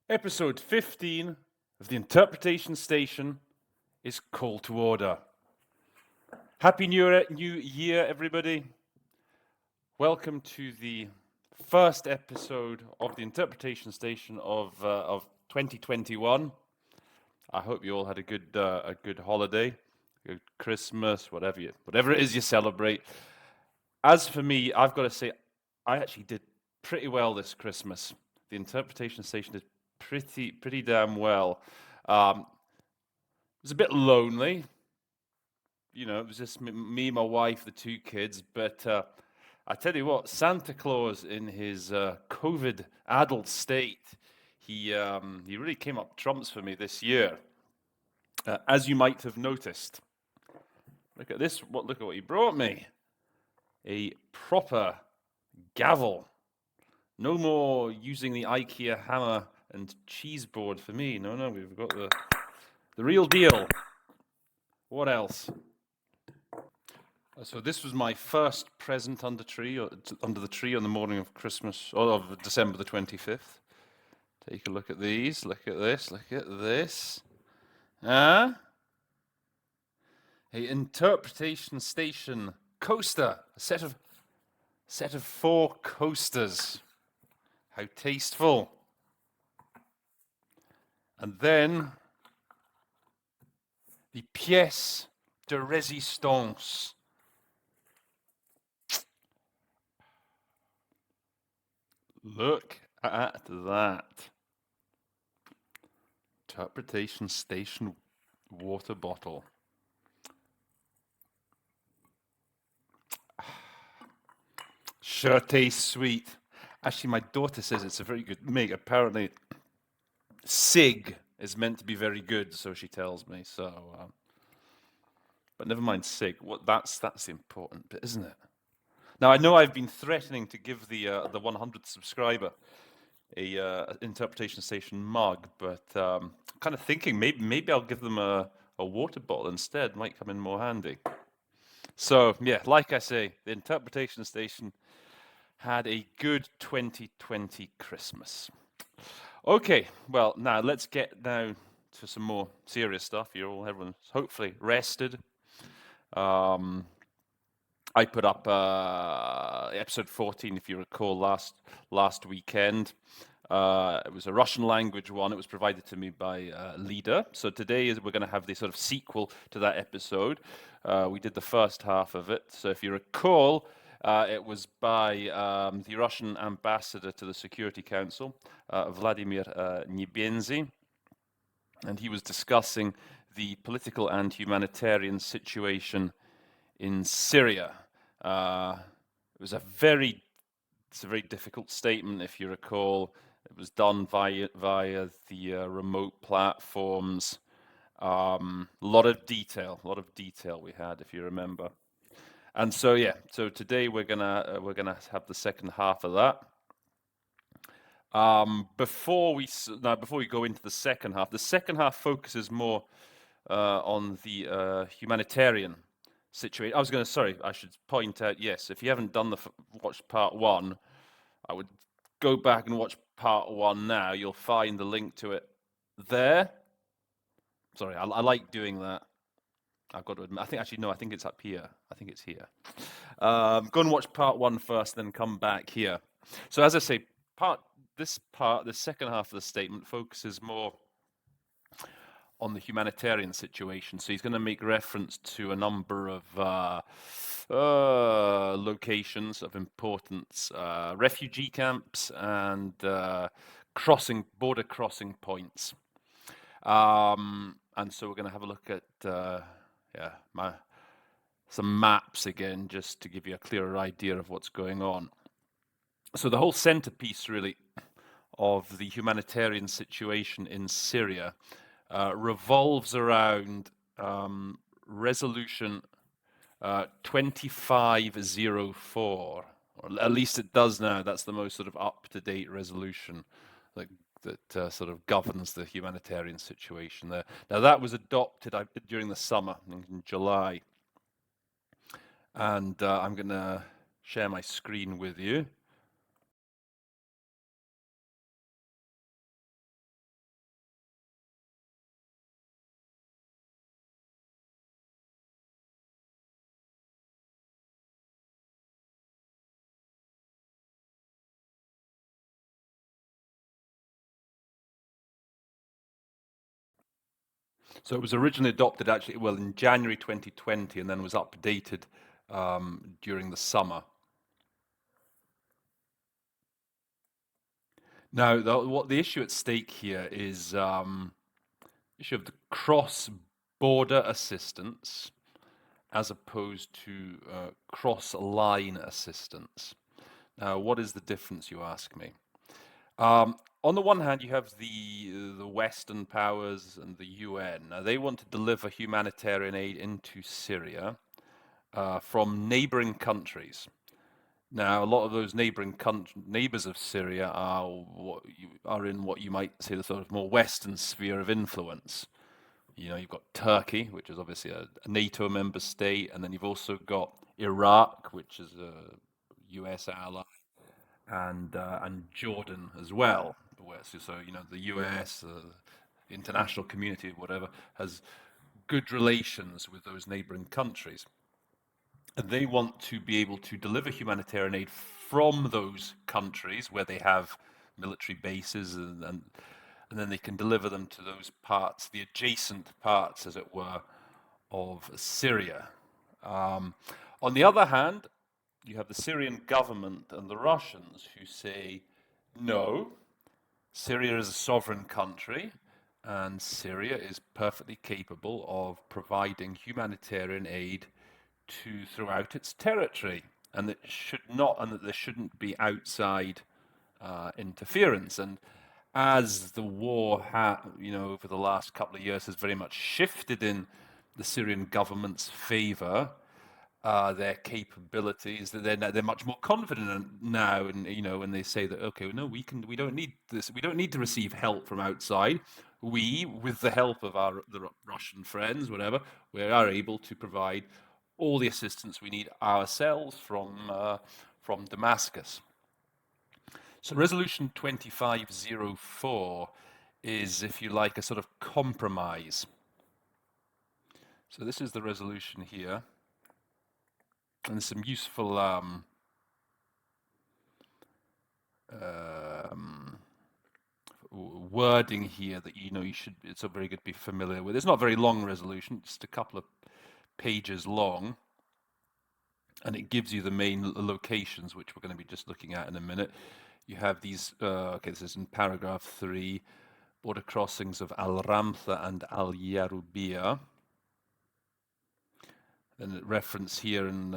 Episode 15 of the Interpretation Station is Call to Order. Happy New Year, everybody. Welcome to the first episode of the Interpretation Station of 2021. I hope you all had a good holiday, a good Christmas, whatever it is you celebrate. As for me, I've got to say, I actually did pretty well this Christmas. The Interpretation Station did pretty damn well. It was a bit lonely. You know, it was just me, my wife, the two kids. But I tell you what, Santa Claus in his COVID-addled state, he really came up trumps for me this year, as you might have noticed. Look at this! Look at what he brought me. A proper gavel. No more using the IKEA hammer and cheese board for me. No, we've got the real deal. What else? So this was my first present under the tree on the morning of Christmas, or of December the 25th. Take a look at these. Look at this. Look at this. An interpretation station coaster. A set of 4 coasters. How tasteful. And then the pièce de résistance. Look at that. Interpretation station water bottle. Sure tastes sweet. Actually, my daughter says it's a very good make. Apparently, Sig is meant to be very good, so she tells me. So, but never mind Sig. That's the important bit, isn't it? Now I know I've been threatening to give the 100th subscriber a interpretation station mug, but kind of thinking maybe I'll give them a water bottle instead. Might come in more handy. So yeah, like I say, the interpretation station had a good 2020 Christmas. Okay, well now let's get down to some more serious stuff. Everyone's hopefully rested. I put up episode 14, if you recall, last weekend. It was a Russian language one. It was provided to me by Lida. So today we're going to have the sort of sequel to that episode. We did the first half of it. So if you recall, it was by the Russian ambassador to the Security Council, Vladimir Nebenzhy, and he was discussing the political and humanitarian situation in Syria. It was a very difficult statement, if you recall. It was done via the remote platforms. A lot of detail we had, if you remember. And so yeah, so today we're gonna have the second half of that. Before we go into the second half focuses more on the humanitarian situation. I should point out, yes, if you haven't done watched part 1, I would go back and watch part 1 now. You'll find the link to it there. Sorry, I like doing that. I've got to admit, I think it's up here. I think it's here. Go and watch part 1 first, then come back here. So as I say, the second half of the statement focuses more on the humanitarian situation. So he's going to make reference to a number of locations of importance, refugee camps and border crossing points. And so we're going to have a look at some maps again, just to give you a clearer idea of what's going on. So the whole centerpiece, really, of the humanitarian situation in Syria revolves around resolution 2504, or at least it does now. That's the most sort of up-to-date resolution that sort of governs the humanitarian situation there. Now that was adopted during the summer in July, and I'm going to share my screen with you. So it was originally adopted actually, well, in January 2020 and then was updated during the summer. Now, what the issue at stake here is issue of the cross-border assistance as opposed to cross-line assistance. Now, what is the difference, you ask me? On the one hand, you have the Western powers and the UN. Now, they want to deliver humanitarian aid into Syria from neighboring countries. Now, a lot of those neighbors of Syria are in what you might say the sort of more Western sphere of influence. You know, you've got Turkey, which is obviously a NATO member state, and then you've also got Iraq, which is a US ally, and Jordan as well. So you know, the US, the international community, whatever, has good relations with those neighboring countries. And they want to be able to deliver humanitarian aid from those countries where they have military bases, and then they can deliver them to those parts, the adjacent parts, as it were, of Syria. On the other hand, you have the Syrian government and the Russians who say, no, Syria is a sovereign country, and Syria is perfectly capable of providing humanitarian aid throughout its territory, and that there shouldn't be outside interference. And as the war, over the last couple of years, has very much shifted in the Syrian government's favor, their capabilities, they're much more confident now, and when they say that, okay, no, we don't need this, we don't need to receive help from outside. We, with the help of the Russian friends, whatever, we are able to provide all the assistance we need ourselves from Damascus. So Resolution 2504 is, if you like, a sort of compromise. So this is the resolution here. And there's some useful wording here that it's very good to be familiar with. It's not a very long resolution, just a couple of pages long. And it gives you the main locations, which we're going to be just looking at in a minute. You have these, this is in paragraph 3, border crossings of Al-Ramtha and Al-Yarubiyah. Then a reference here in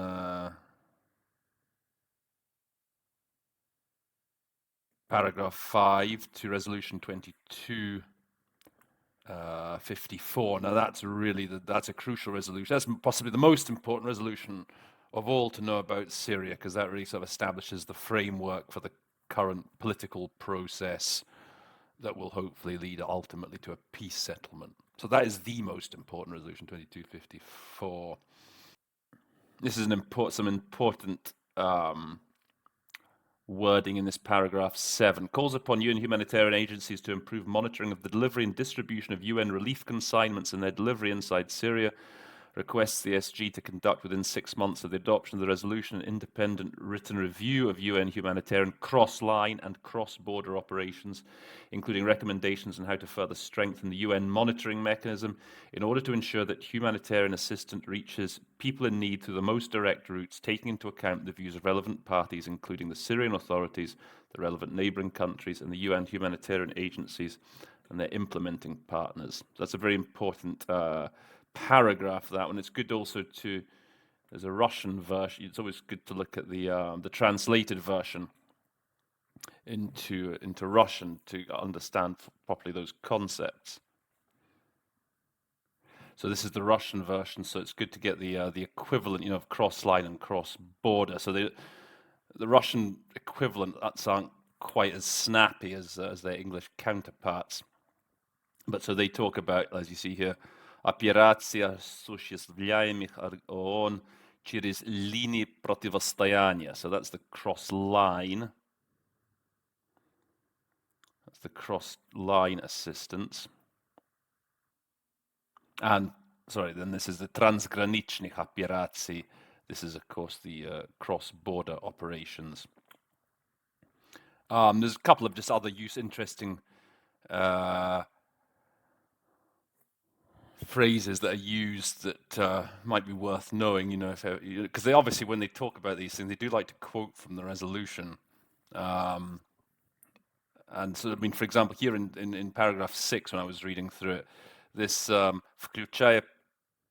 paragraph 5 to resolution 2254. Now that's really that's a crucial resolution. That's possibly the most important resolution of all to know about Syria, because that really sort of establishes the framework for the current political process that will hopefully lead ultimately to a peace settlement. So that is the most important resolution, 2254. This is some important wording in this paragraph 7. Calls upon UN humanitarian agencies to improve monitoring of the delivery and distribution of UN relief consignments and their delivery inside Syria. Requests the SG to conduct within 6 months of the adoption of the resolution an independent written review of UN humanitarian cross-line and cross-border operations, including recommendations on how to further strengthen the UN monitoring mechanism in order to ensure that humanitarian assistance reaches people in need through the most direct routes, taking into account the views of relevant parties, including the Syrian authorities, the relevant neighboring countries, and the UN humanitarian agencies and their implementing partners. So that's a very important paragraph, that one. It's good also there's a Russian version. It's always good to look at the translated version into Russian to understand properly those concepts. So this is the Russian version, so it's good to get the equivalent, of cross-line and cross-border. So the Russian equivalent aren't quite as snappy as their English counterparts. But so they talk about, as you see here, операция осуществляемых ООН через линии противостояния. So that's the cross line. That's the cross line assistance. And then this is the transgranicznych operacji. This is, of course, the cross-border operations. There's a couple of just other interesting phrases that are used that might be worth knowing, because they obviously, when they talk about these things, they do like to quote from the resolution. And so, I mean, for example, here in paragraph 6, when I was reading through it, this включая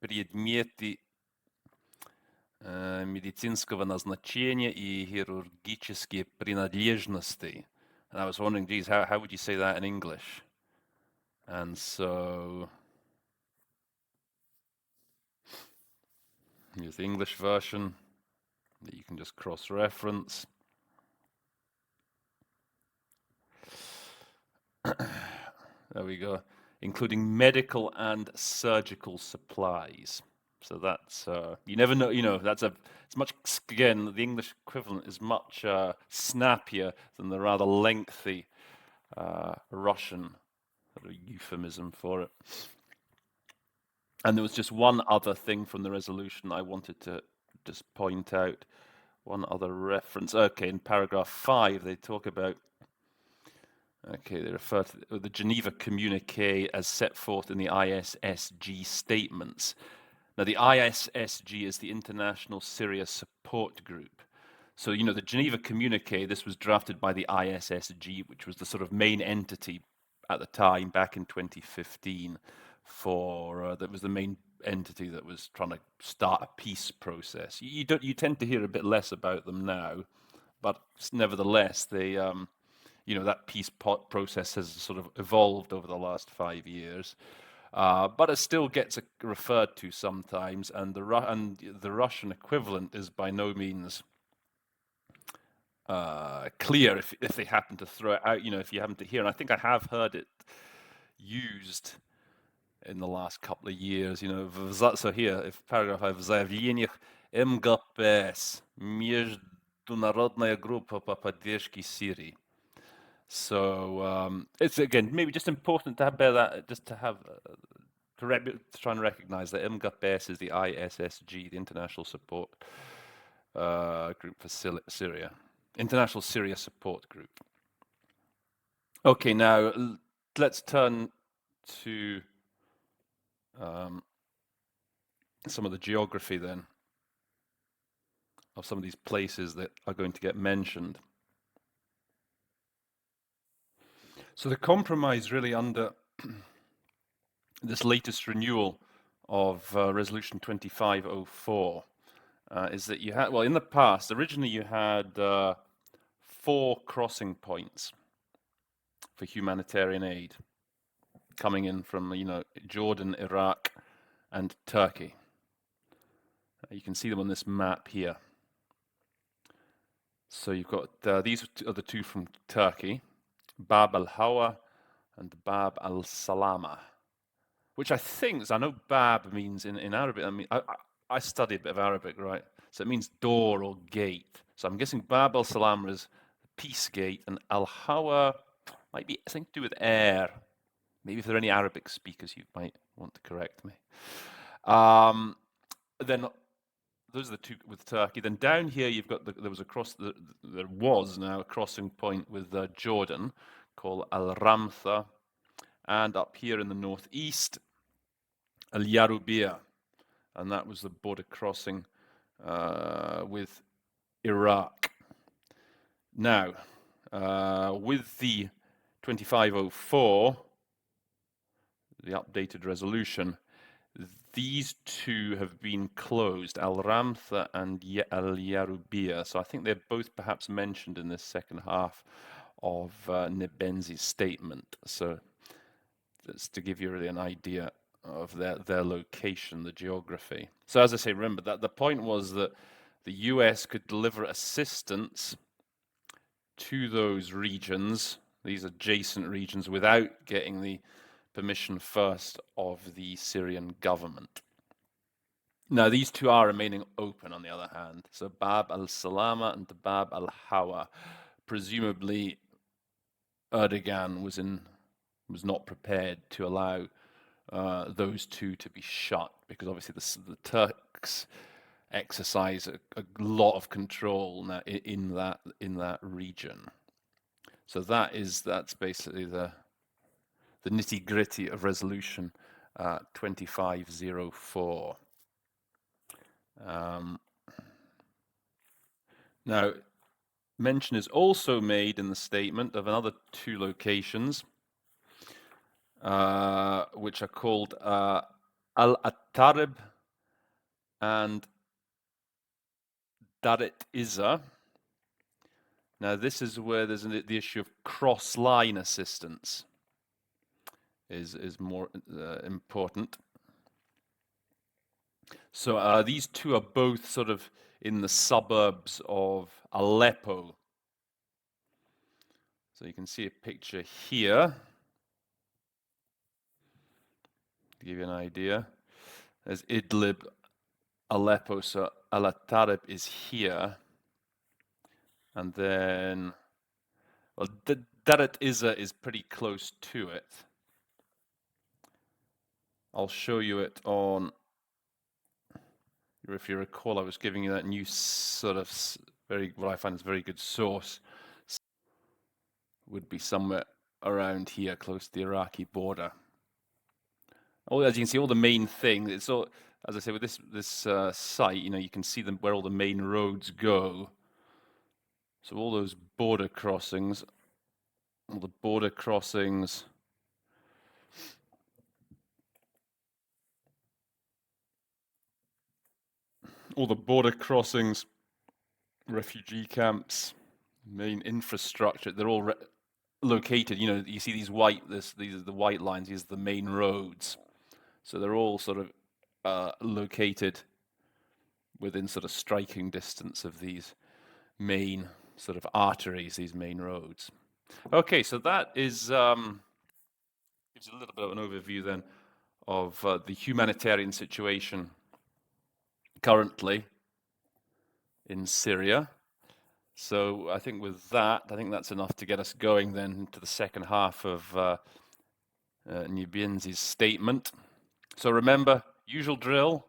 предметы медицинского назначения и хирургические принадлежности. And I was wondering, geez, how would you say that in English? And so here's the English version that you can just cross-reference. There we go. Including medical and surgical supplies. So that's, you never know, it's much, again, the English equivalent is much snappier than the rather lengthy Russian sort of euphemism for it. And there was just one other thing from the resolution I wanted to just point out. One other reference. Okay, in paragraph 5, they talk about, okay, they refer to the Geneva Communique as set forth in the ISSG statements. Now, the ISSG is the International Syria Support Group. So, the Geneva Communique, this was drafted by the ISSG, which was the sort of main entity at the time, back in 2015, that was the main entity that was trying to start a peace process. You tend to hear a bit less about them now, but nevertheless, they, that peace process has sort of evolved over the last 5 years. But it still gets referred to sometimes, and the Russian equivalent is by no means clear if they happen to throw it out, if you happen to hear. And I think I have heard it used in the last couple of years. So here, if paragraph 5, в заявлениях МГПС, Международная группа по поддержке Сирии. So it's, again, maybe just important to bear that, just to have to try and recognize that MGPS is the ISSG, the International Support Group for Syria, International Syria Support Group. Okay, now let's turn to some of the geography then of some of these places that are going to get mentioned. So the compromise really under this latest renewal of Resolution 2504 is that you had, well, in the past, originally you had 4 crossing points for humanitarian aid coming in from, Jordan, Iraq, and Turkey. You can see them on this map here. So you've got, these are the 2 from Turkey, Bab al-Hawa and Bab al-Salama, which I know Bab means in Arabic. I mean, I studied a bit of Arabic, right? So it means door or gate. So I'm guessing Bab al-Salama is peace gate, and al-Hawa might be something to do with air. Maybe if there are any Arabic speakers, you might want to correct me. Then those are the 2 with Turkey. Then down here you've got there was now a crossing point with Jordan called Al-Ramtha, and up here in the northeast, Al-Yarubiyah, and that was the border crossing with Iraq. Now, with the 2504, the updated resolution, these 2 have been closed, Al-Ramtha and Al-Yarubiyah. So I think they're both perhaps mentioned in this second half of Nebenzi's statement. So that's to give you really an idea of their location, the geography. So as I say, remember that the point was that the US could deliver assistance to those regions, these adjacent regions, without getting the permission first of the Syrian government. Now, these 2 are remaining open, on the other hand. So Bab al-Salama and Bab al-Hawa. Presumably, Erdogan was not prepared to allow those 2 to be shut, because obviously the Turks exercise a lot of control now in that region. So that's basically the nitty-gritty of Resolution 2504. Now, mention is also made in the statement of another 2 locations, which are called Al-Attarib and Daret Iza. Now, this is where there's the issue of cross-line assistance is more important. So these 2 are both sort of in the suburbs of Aleppo. So you can see a picture here to give you an idea. There's Idlib, Aleppo, so Al-Attarib is here. And then, well, Daret Iza is pretty close to it. I'll show you it on, if you recall, I was giving you that new sort of what I find is very good source. Would be somewhere around here, close to the Iraqi border. As you can see, all the main thing. It's all, as I say, with this site, you can see where all the main roads go. So all those border crossings, all the border crossings. All the border crossings, refugee camps, main infrastructure, they're all located, you see these these are the white lines, these are the main roads. So they're all sort of located within sort of striking distance of these main sort of arteries, these main roads. Okay, so that is gives you a little bit of an overview then of the humanitarian situation currently in Syria. So I think with that, that's enough to get us going then to the second half of Nyebienzi's statement. So remember, usual drill,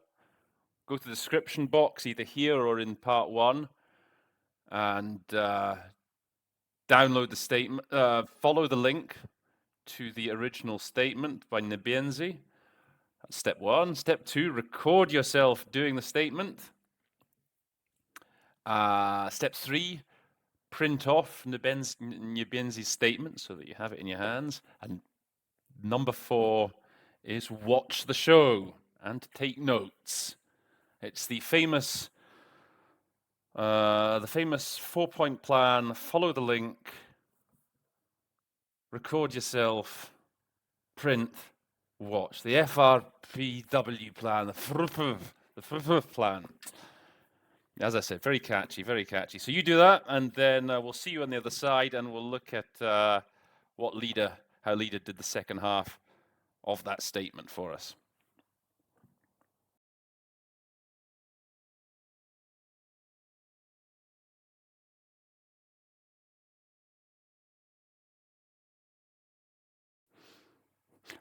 go to the description box either here or in part 1 and download the statement, follow the link to the original statement by Nyebienzi. That's step 1. Step 2, record yourself doing the statement. Step 3, print off Nyebienzi's statement so that you have it in your hands. And number 4 is watch the show and take notes. It's the famous 4-point plan. Follow the link, record yourself, print, watch. The FRPW plan, the FRP plan. As I said, very catchy, very catchy. So you do that, and then we'll see you on the other side, and we'll look at how Leader did the second half of that statement for us.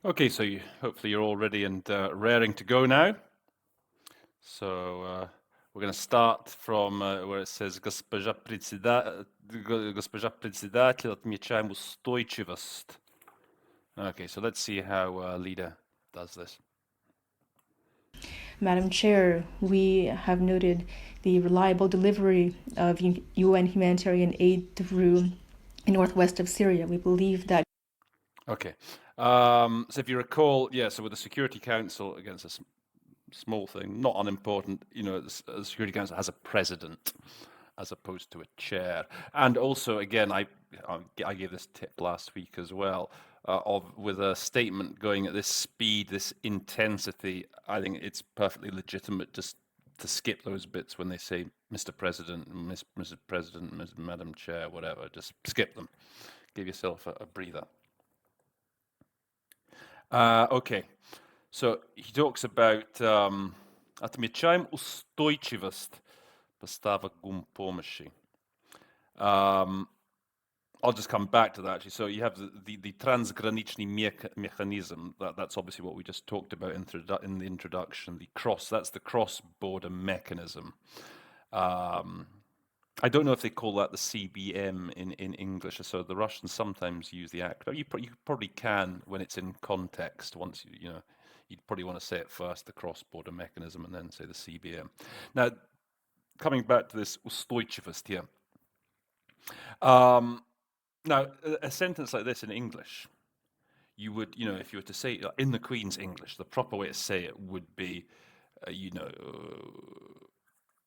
Okay, so hopefully you're all ready and raring to go now. So we're going to start from where it says Госпожа председатель, отмечаем устойчивость. Okay, so let's see how Leader does this. Madam Chair, we have noted the reliable delivery of UN humanitarian aid through the northwest of Syria. We believe that. Okay. So if you recall, so with the Security Council, again, it's a small thing, not unimportant, the Security Council has a president as opposed to a chair. And also, again, I gave this tip last week as well, with a statement going at this speed, this intensity, I think it's perfectly legitimate just to skip those bits when they say Mr. President, Mrs. President, Madam Chair, whatever, just skip them. Give yourself a breather. Okay, so he talks about отмечаем устойчивость поставок гум помощи. I'll just come back to that actually. So you have the transgraniczny mechanism. That's obviously what we just talked about in the introduction. That's the cross-border mechanism. I don't know if they call that the CBM in English. So the Russians sometimes use the acronym. You probably can when it's in context. Once you'd probably want to say it first, the cross-border mechanism, and then say the CBM. Now, coming back to this устойчивость here. Now, a sentence like this in English, you would, if you were to say it in the Queen's English, the proper way to say it would be,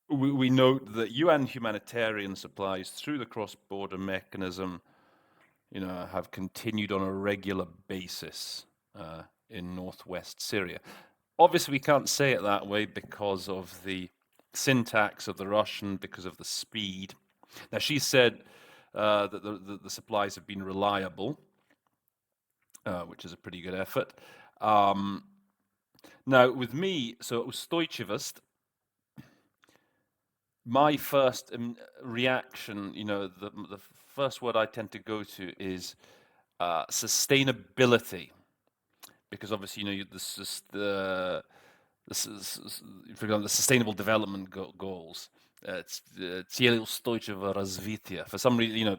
we note that UN humanitarian supplies through the cross-border mechanism, have continued on a regular basis in northwest Syria. Obviously, we can't say it that way because of the syntax of the Russian, because of the speed. Now, she said that the supplies have been reliable, which is a pretty good effort. Now, with me, so устойчивость, my first reaction, the first word I tend to go to is sustainability, because obviously, for example, the Sustainable Development Goals. Цели устойчивого развития. For some reason,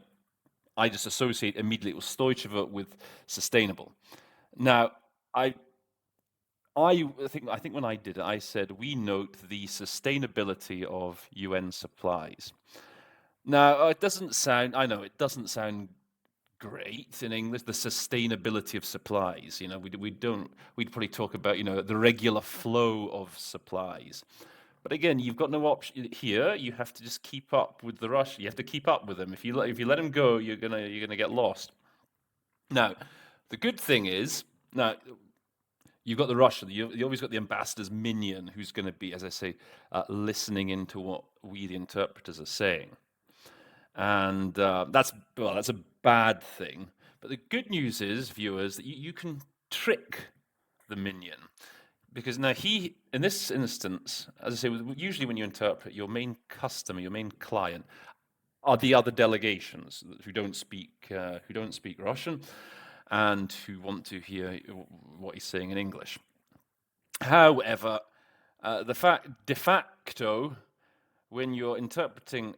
I just associate immediately устойчиво with sustainable. Now, I think when I did it, I said we note the sustainability of UN supplies. Now, it doesn't sound great in English, the sustainability of supplies. We'd probably talk about, the regular flow of supplies. But again, you've got no option here. You have to just keep up with the Russians. You have to keep up with them. If you let them go, you're gonna get lost. Now, the good thing is, now you've got the Russian. You always got the ambassador's minion, who's going to be, as I say, listening into what we, the interpreters, are saying. And that's a bad thing. But the good news is, viewers, that you can trick the minion. Because now in this instance, as I say, usually when you interpret, your main customer, your main client, are the other delegations who don't speak Russian, and who want to hear what he's saying in English. However, de facto, when you're interpreting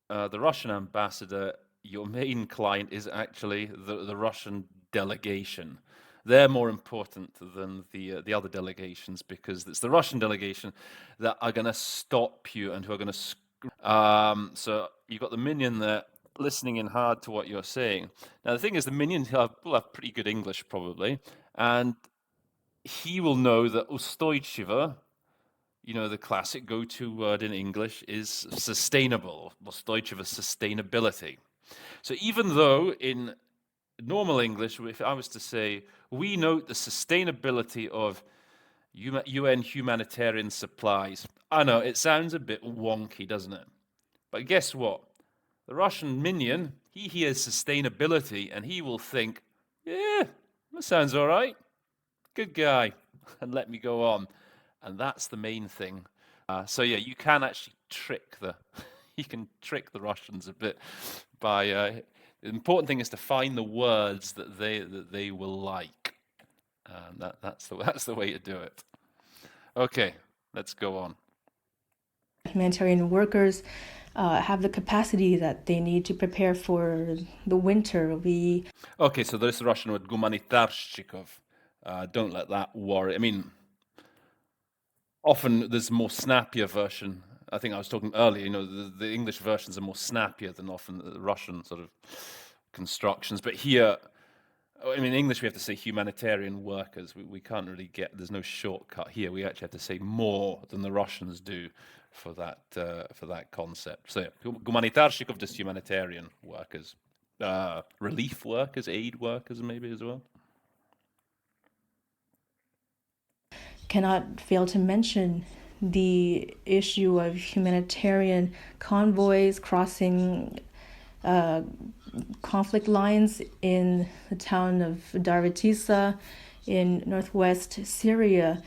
the Russian ambassador, your main client is actually the Russian delegation. They're more important than the other delegations, because it's the Russian delegation that are going to stop you and who are going to. So you've got the minion there listening in hard to what you're saying. Now the thing is, the minion will have pretty good English probably, and he will know that устойчиво, the classic go-to word in English is sustainable. Устойчиво, sustainability. So even though in normal English, if I was to say, we note the sustainability of UN humanitarian supplies, I know it sounds a bit wonky, doesn't it? But guess what? The Russian minion, he hears sustainability and he will think, yeah, that sounds all right. Good guy. And let me go on. And that's the main thing. So yeah, you can actually trick the Russians a bit by. The important thing is to find the words that they will like, and that's the way to do it. Okay, let's go on. Humanitarian workers have the capacity that they need to prepare for the winter. Okay, so there's the Russian word гуманитарщиков. Don't let that worry. I mean, often there's a more snappier version. I think I was talking earlier, the English versions are more snappier than often the Russian sort of constructions. But here, in English, we have to say humanitarian workers. We can't really there's no shortcut here. We actually have to say more than the Russians do for that concept. So, гуманитарщиков, just humanitarian workers. Relief workers, aid workers maybe as well. Cannot fail to mention the issue of humanitarian convoys crossing conflict lines in the town of Darvatisa in northwest Syria.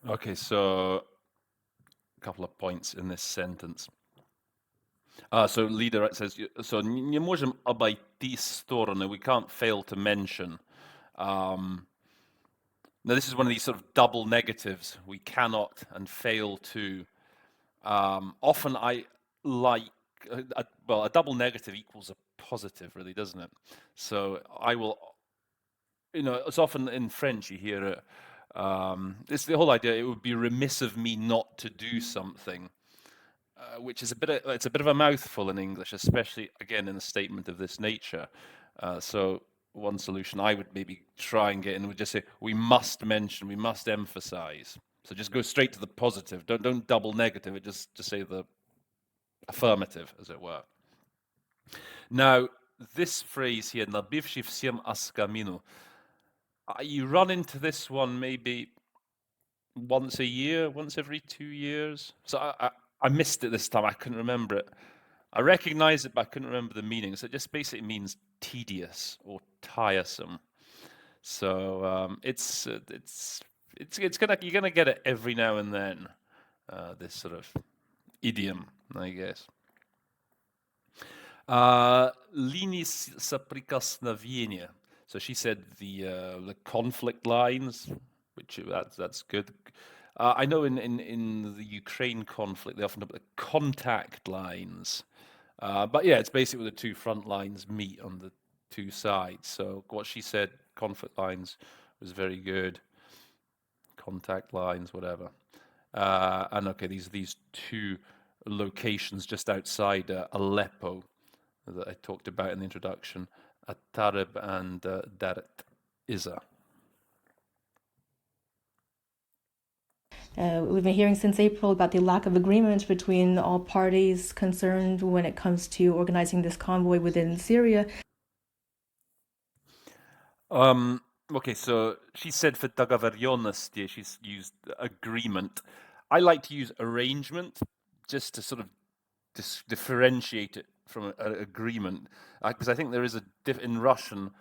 Okay, so a couple of points in this sentence. So leader says, so не можем обойти стороны. We can't fail to mention. Now, this is one of these sort of double negatives. We cannot and fail to. Often I like, a double negative equals a positive, really, doesn't it? So I will, it's often in French you hear It's the whole idea. It would be remiss of me not to do something, which is it's a bit of a mouthful in English, especially again in a statement of this nature. So one solution I would maybe try and get in would just say we must mention, we must emphasize. So just go straight to the positive. Don't double negative it. Just say the affirmative, as it were. Now, this phrase here, "nabivši всем askaminu," you run into this one maybe once a year, once every 2 years. So I missed it this time. I couldn't remember it. I recognized it, but I couldn't remember the meaning. So it just basically means tedious or tiresome. So you're gonna get it every now and then. This sort of idiom, I guess. Linis соприкосновения. So she said the conflict lines, which that's good. I know in the Ukraine conflict they often put the contact lines, but yeah, it's basically where the two front lines meet on the two sides. So what she said, conflict lines, was very good. Contact lines, whatever. And okay, these two locations just outside Aleppo that I talked about in the introduction, Atareb and Daret Iza. We've been hearing since April about the lack of agreement between all parties concerned when it comes to organizing this convoy within Syria. Okay, so she said for dogovorенности, she's used agreement. I like to use arrangement just to sort of differentiate it from an agreement, because I think there is in Russian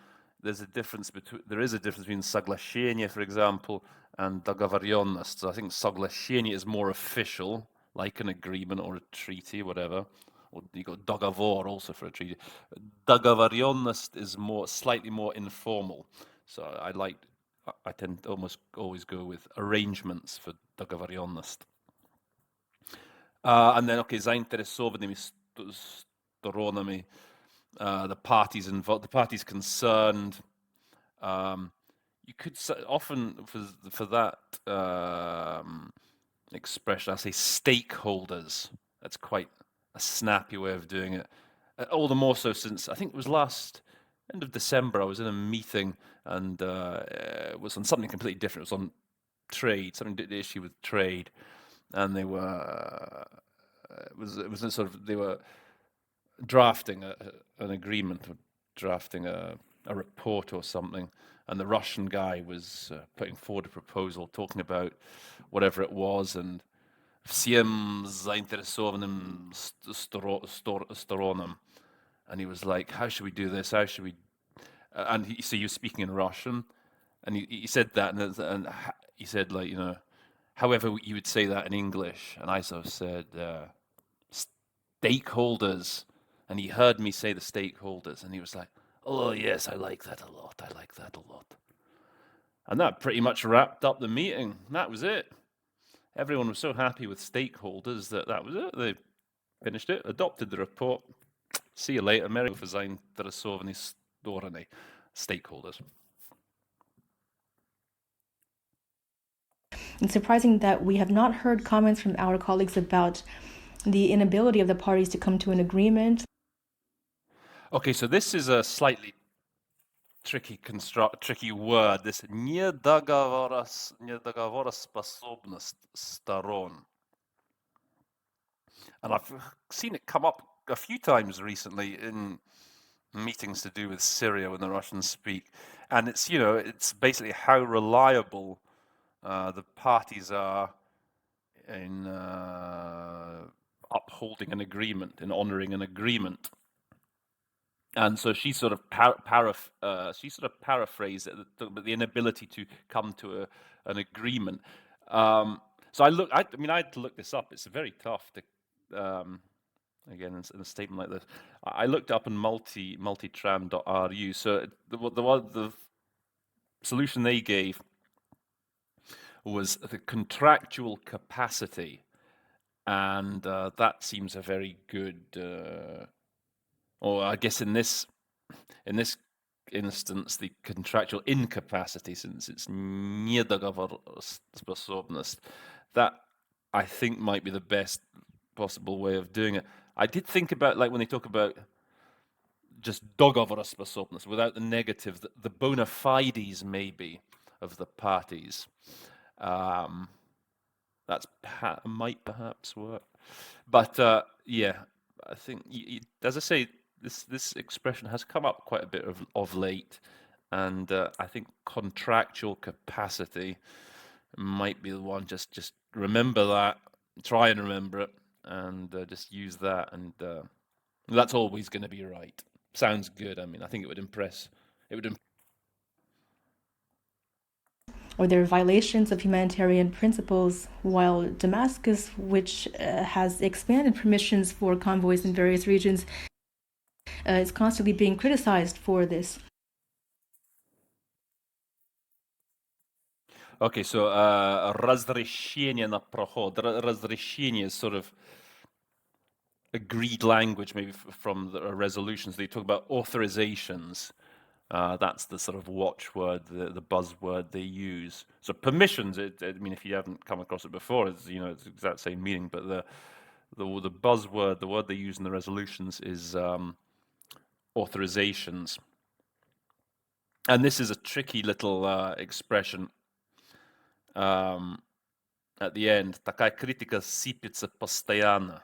there is a difference between соглашение, for example, and договоренность. So I think соглашение is more official, like an agreement or a treaty, whatever. Or you got договор also for a treaty. Договоренность is slightly more informal. So I tend to almost always go with arrangements for договоренность. And then, okay, заинтересованными сторонами, the parties involved, the parties concerned. You could often for that expression, I say stakeholders. That's quite a snappy way of doing it. All the more so since I think it was end of December. I was in a meeting and it was on something completely different. It was on trade, something to issue with trade, and they were it was a sort of they were drafting an agreement, or drafting a report or something, and the Russian guy was putting forward a proposal, talking about whatever it was, and всем заинтересованным сторонам, and he was like, "How should we do this? How should we?" And so he was speaking in Russian, and he said that, and he said, like, however you would say that in English, and I sort of said stakeholders, and he heard me say the stakeholders, and he was like, "Oh yes, I like that a lot. I like that a lot." And that pretty much wrapped up the meeting. That was it. Everyone was so happy with stakeholders that was it. They finished it, adopted the report. See you later. Merry for заинтересованные стороны, stakeholders. It's surprising that we have not heard comments from our colleagues about the inability of the parties to come to an agreement. Okay, so this is a slightly tricky word. This недоговороспособность сторон. And I've seen it come up a few times recently in meetings to do with Syria when the Russians speak. And it's basically how reliable the parties are in upholding an agreement, in honoring an agreement. And so she sort of paraphrased it, the inability to come to an agreement. So I had to look this up. It's very tough to, again, in a statement like this. I looked up on multitram.ru. So the solution they gave was the contractual capacity, and that seems a very good. Or I guess in this instance, the contractual incapacity, since it's niedogovorspособность, that I think might be the best possible way of doing it. I did think about, like, when they talk about just dogovorspособность without the negative, the bona fides maybe of the parties. That's might perhaps work, but yeah, I think as I say, this expression has come up quite a bit of late, and I think contractual capacity might be the one. Just remember that, try and remember it, and just use that, and that's always going to be right. Sounds good. I mean, I think it would impress. It would. Or there are violations of humanitarian principles, while Damascus, which has expanded permissions for convoys in various regions, is constantly being criticized for this. Okay, so разрешение на проход. Разрешение is sort of agreed language, maybe from the resolutions. They talk about authorizations. That's the sort of watchword, the buzzword they use. So permissions, I mean, if you haven't come across it before, it's, you know, it's the exact same meaning, but the buzzword, the word they use in the resolutions is authorizations. And this is a tricky little expression at the end. Такая критика сыпется постоянно.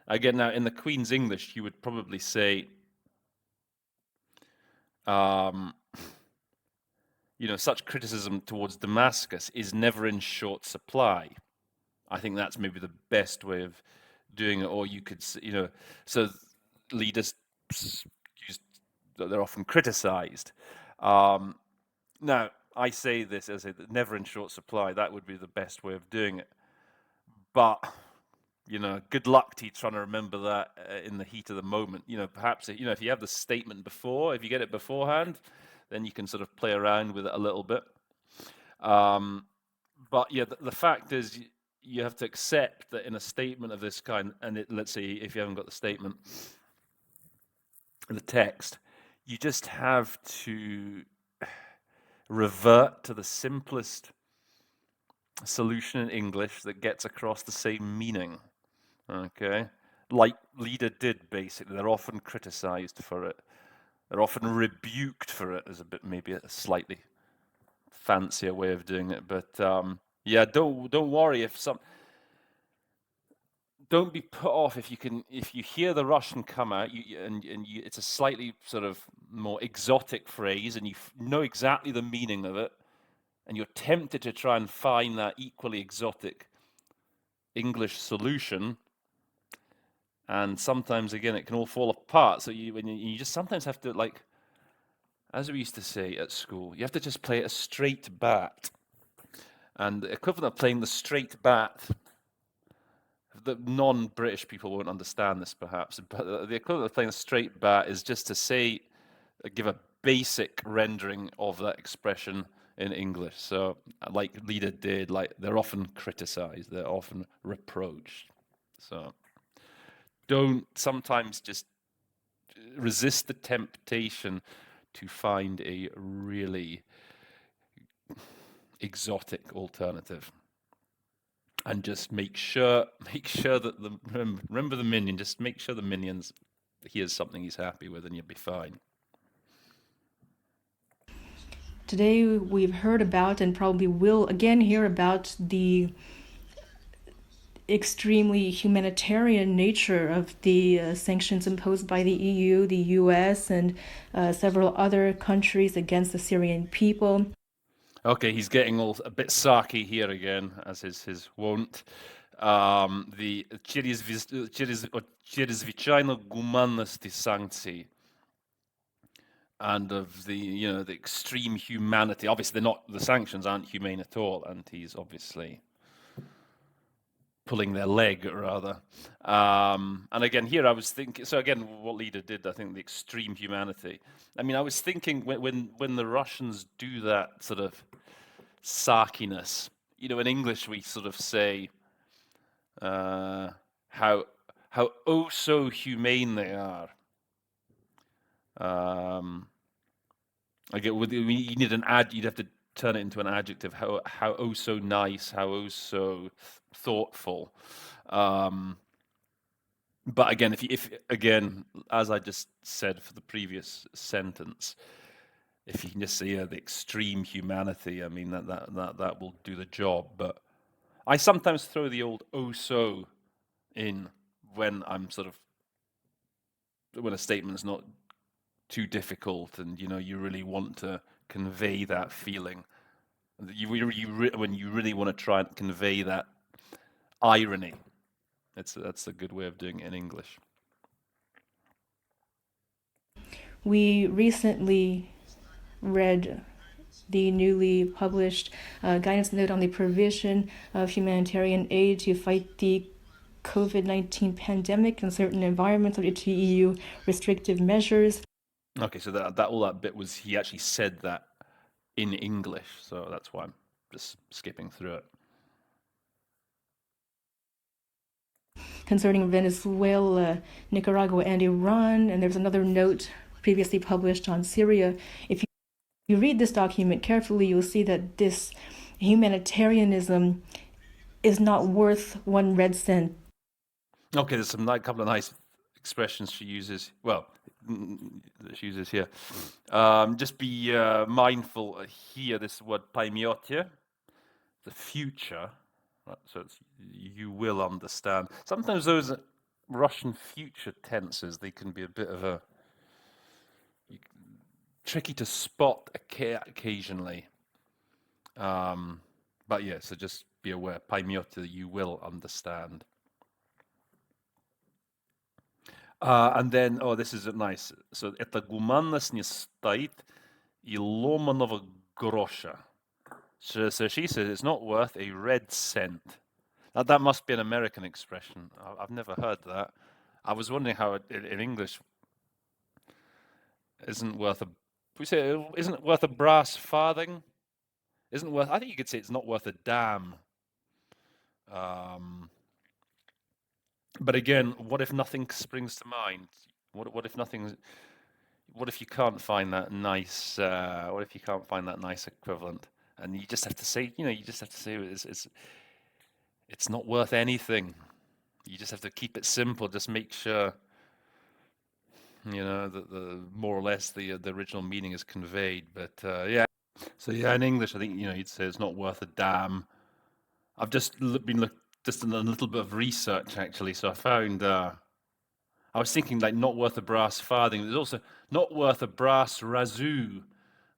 Again, now in the Queen's English, you would probably say, you know, such criticism towards Damascus is never in short supply. I think that's maybe the best way of doing it. Or you could, you know, so leaders use, they're often criticized. Now, I say this as a never in short supply. That would be the best way of doing it. But you know, good luck to you trying to remember that in the heat of the moment. You know, perhaps, you know, if you have the statement before, if you get it beforehand, then you can sort of play around with it a little bit. But yeah, the fact is, you have to accept that in a statement of this kind, and let's say if you haven't got the statement, the text, you just have to revert to the simplest solution in English that gets across the same meaning. Okay, like Leader did, basically. They're often criticized for it. They're often rebuked for it, as a bit, maybe a slightly fancier way of doing it. But yeah, don't worry if don't be put off if you hear the Russian come out, it's a slightly sort of more exotic phrase, and you know exactly the meaning of it, and you're tempted to try and find that equally exotic English solution. And sometimes, again, it can all fall apart. So you just sometimes have to, like, as we used to say at school, you have to just play a straight bat. And the equivalent of playing the straight bat, the non-British people won't understand this perhaps, but the equivalent of playing a straight bat is just to say, give a basic rendering of that expression in English. So, like Leader did, like, they're often criticized, they're often reproached. So don't sometimes just resist the temptation to find a really exotic alternative, and just make sure that remember the minion. Just make sure the minions hears something he's happy with, and you'll be fine. Today we've heard about, and probably will again hear about, the extremely humanitarian nature of the sanctions imposed by the EU, the US, and several other countries against the Syrian people. Okay, he's getting all a bit sarky here again, as is his wont. The чрезвычайно гуманности санкций, and of the, you know, the extreme humanity. Obviously, the sanctions aren't humane at all, and he's obviously pulling their leg, rather. And again, here I was thinking, so again, what Leader did, I think, the extreme humanity. I mean, I was thinking when the Russians do that sort of sarkiness, you know, in English we sort of say how oh so humane they are. you need an you'd have to turn it into an adjective. How oh so nice, how oh so thoughtful. But again, if again, as I just said for the previous sentence, if you can just say the extreme humanity, I mean that will do the job. But I sometimes throw the old oh so in when I'm sort of when a statement's not too difficult, and you really want to convey that feeling. When you really want to try and convey that irony. That's a good way of doing it in English. We recently read the newly published guidance note on the provision of humanitarian aid to fight the COVID-19 pandemic in certain environments due to EU restrictive measures. Okay, so that bit was he actually said that in English, so that's why I'm just skipping through it. Concerning Venezuela, Nicaragua, and Iran, and there's another note previously published on Syria. If you read this document carefully, you'll see that this humanitarianism is not worth one red cent. Okay, there's a couple of nice expressions she uses. Well, she uses here. Just be mindful here. This word paimeotia, the future. Right, so you will understand. Sometimes those Russian future tenses, they can be a bit of a tricky to spot occasionally. But yeah, so just be aware. Paimeotia, you will understand. And then, this is nice. So, это гуманность не стоит и ломаного гроша. So she says it's not worth a red cent. That must be an American expression. I've never heard that. I was wondering how in English isn't worth a. We say isn't worth a brass farthing. Isn't worth. I think you could say it's not worth a damn. But again, what if nothing springs to mind? What if nothing? What if you can't find that nice? What if you can't find that nice equivalent? And you just have to say, it's not worth anything. You just have to keep it simple. Just make sure, that the more or less the original meaning is conveyed. But yeah, so yeah, in English, I think you'd say it's not worth a damn. I've just been just done a little bit of research actually, so I found. I was thinking like not worth a brass farthing. There's also not worth a brass razoo.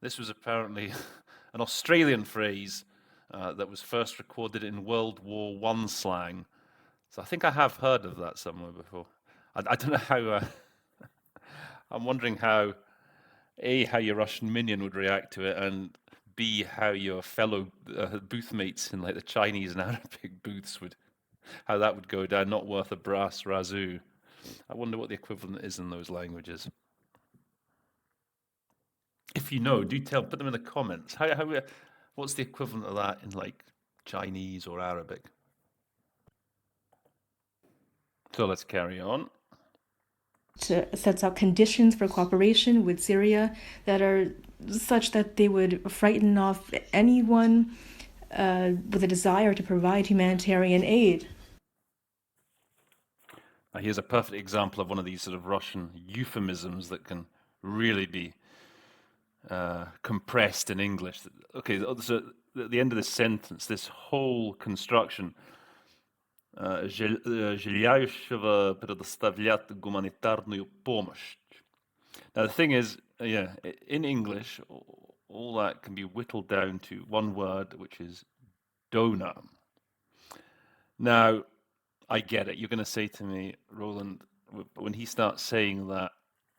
This was apparently an Australian phrase that was first recorded in World War I slang. So I think I have heard of that somewhere before. I don't know how. I'm wondering how how your Russian minion would react to it, and B, how your fellow booth mates in like the Chinese and Arabic booths how that would go down. Not worth a brass razoo. I wonder what the equivalent is in those languages. If you know, do put them in the comments. What's the equivalent of that in like Chinese or Arabic? So let's carry on. Sets out conditions for cooperation with Syria that are such that they would frighten off anyone with a desire to provide humanitarian aid. Now here's a perfect example of one of these sort of Russian euphemisms that can really be compressed in English. Okay, so at the end of this sentence, this whole construction, желающего предоставлять гуманитарную помощь. Now the thing is, in English, all that can be whittled down to one word, which is donor. Now, I get it. You're going to say to me, Roland, when he starts saying that,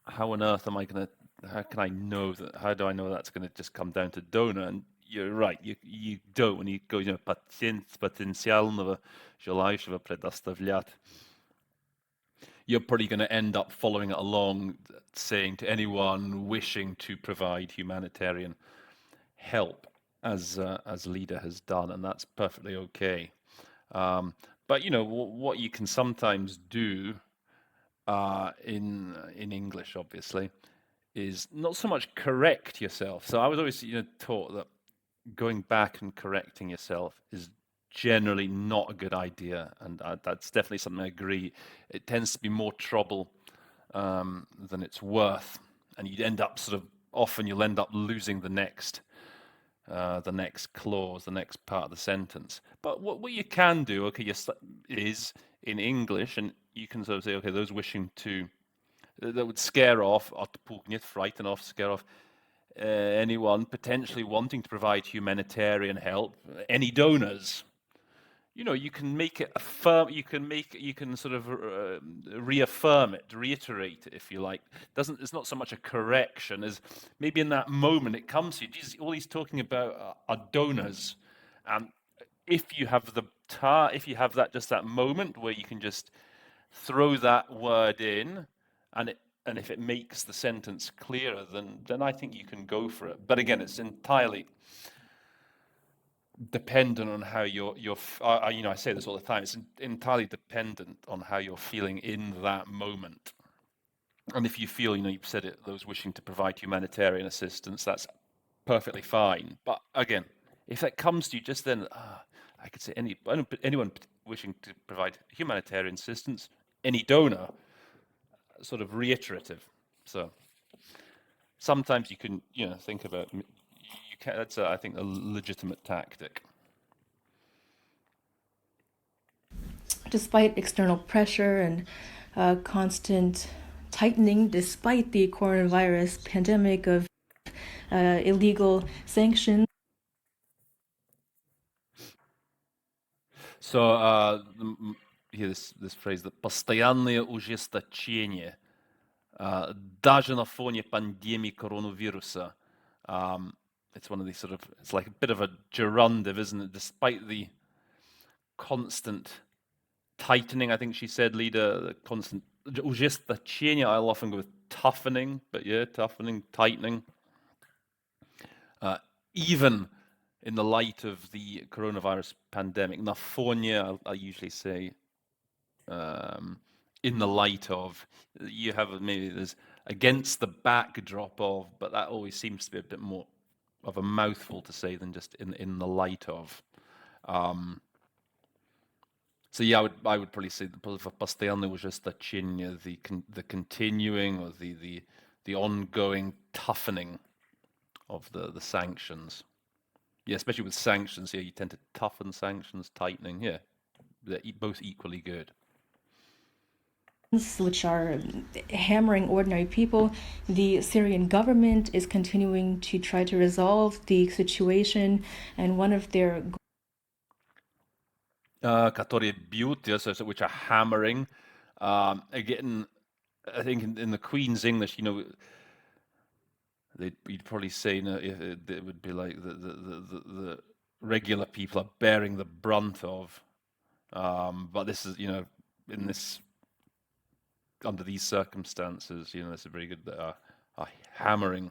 how on earth am I going to? How can I know that? How do I know that's going to just come down to donor? And you're right. You don't when you go, потенциального желающего предоставлять. You're probably going to end up following it along, saying to anyone wishing to provide humanitarian help, as leader has done, and that's perfectly okay. But what you can sometimes do in English, obviously, is not so much correct yourself. So I was always, taught that going back and correcting yourself is generally not a good idea, and that's definitely something I agree. It tends to be more trouble than it's worth, and you'd end up often you'll end up losing the next clause, the next part of the sentence. But what you can do, okay, is in English, and you can sort of say, okay, those wishing to that would scare off, frighten off, scare off anyone potentially wanting to provide humanitarian help, any donors. You can make it affirm. You can sort of reaffirm it, reiterate it, if you like. It's not so much a correction as maybe in that moment it comes to you. Jesus, all he's talking about are donors, and if you have that moment where you can just throw that word in, and if it makes the sentence clearer, then I think you can go for it. But again, it's entirely dependent on how I say this all the time, it's entirely dependent on how you're feeling in that moment. And if you feel, you've said it, those wishing to provide humanitarian assistance, that's perfectly fine. But again, if that comes to you just then, I could say anyone wishing to provide humanitarian assistance, any donor, sort of reiterative. So sometimes you can, think about, that's, I think, a legitimate tactic. Despite external pressure and constant tightening, despite the coronavirus pandemic of illegal sanctions. So here this phrase, that постоянное ужесточение, даже на фоне пандемии коронавируса. It's one of these it's like a bit of a gerundive, isn't it? Despite the constant tightening, I think she said, leader, the constant ужесточение, I'll often go with toughening, but yeah, toughening, tightening. Even in the light of the coronavirus pandemic, na fonie, I usually say, in the light of, you have maybe there's against the backdrop of, but that always seems to be a bit more of a mouthful to say than just in the light of. So yeah, I would probably say the постоянное ужесточение, the continuing or the ongoing toughening of the sanctions. Yeah, especially with sanctions, you tend to toughen sanctions, tightening. Yeah, they're both equally good. Which are hammering ordinary people. The Syrian government is continuing to try to resolve the situation, and one of their которые бьют, which are hammering. Again, I think in the Queen's English, you'd probably say, it would be like the regular people are bearing the brunt of. But this is, in this, under these circumstances, it's a very good hammering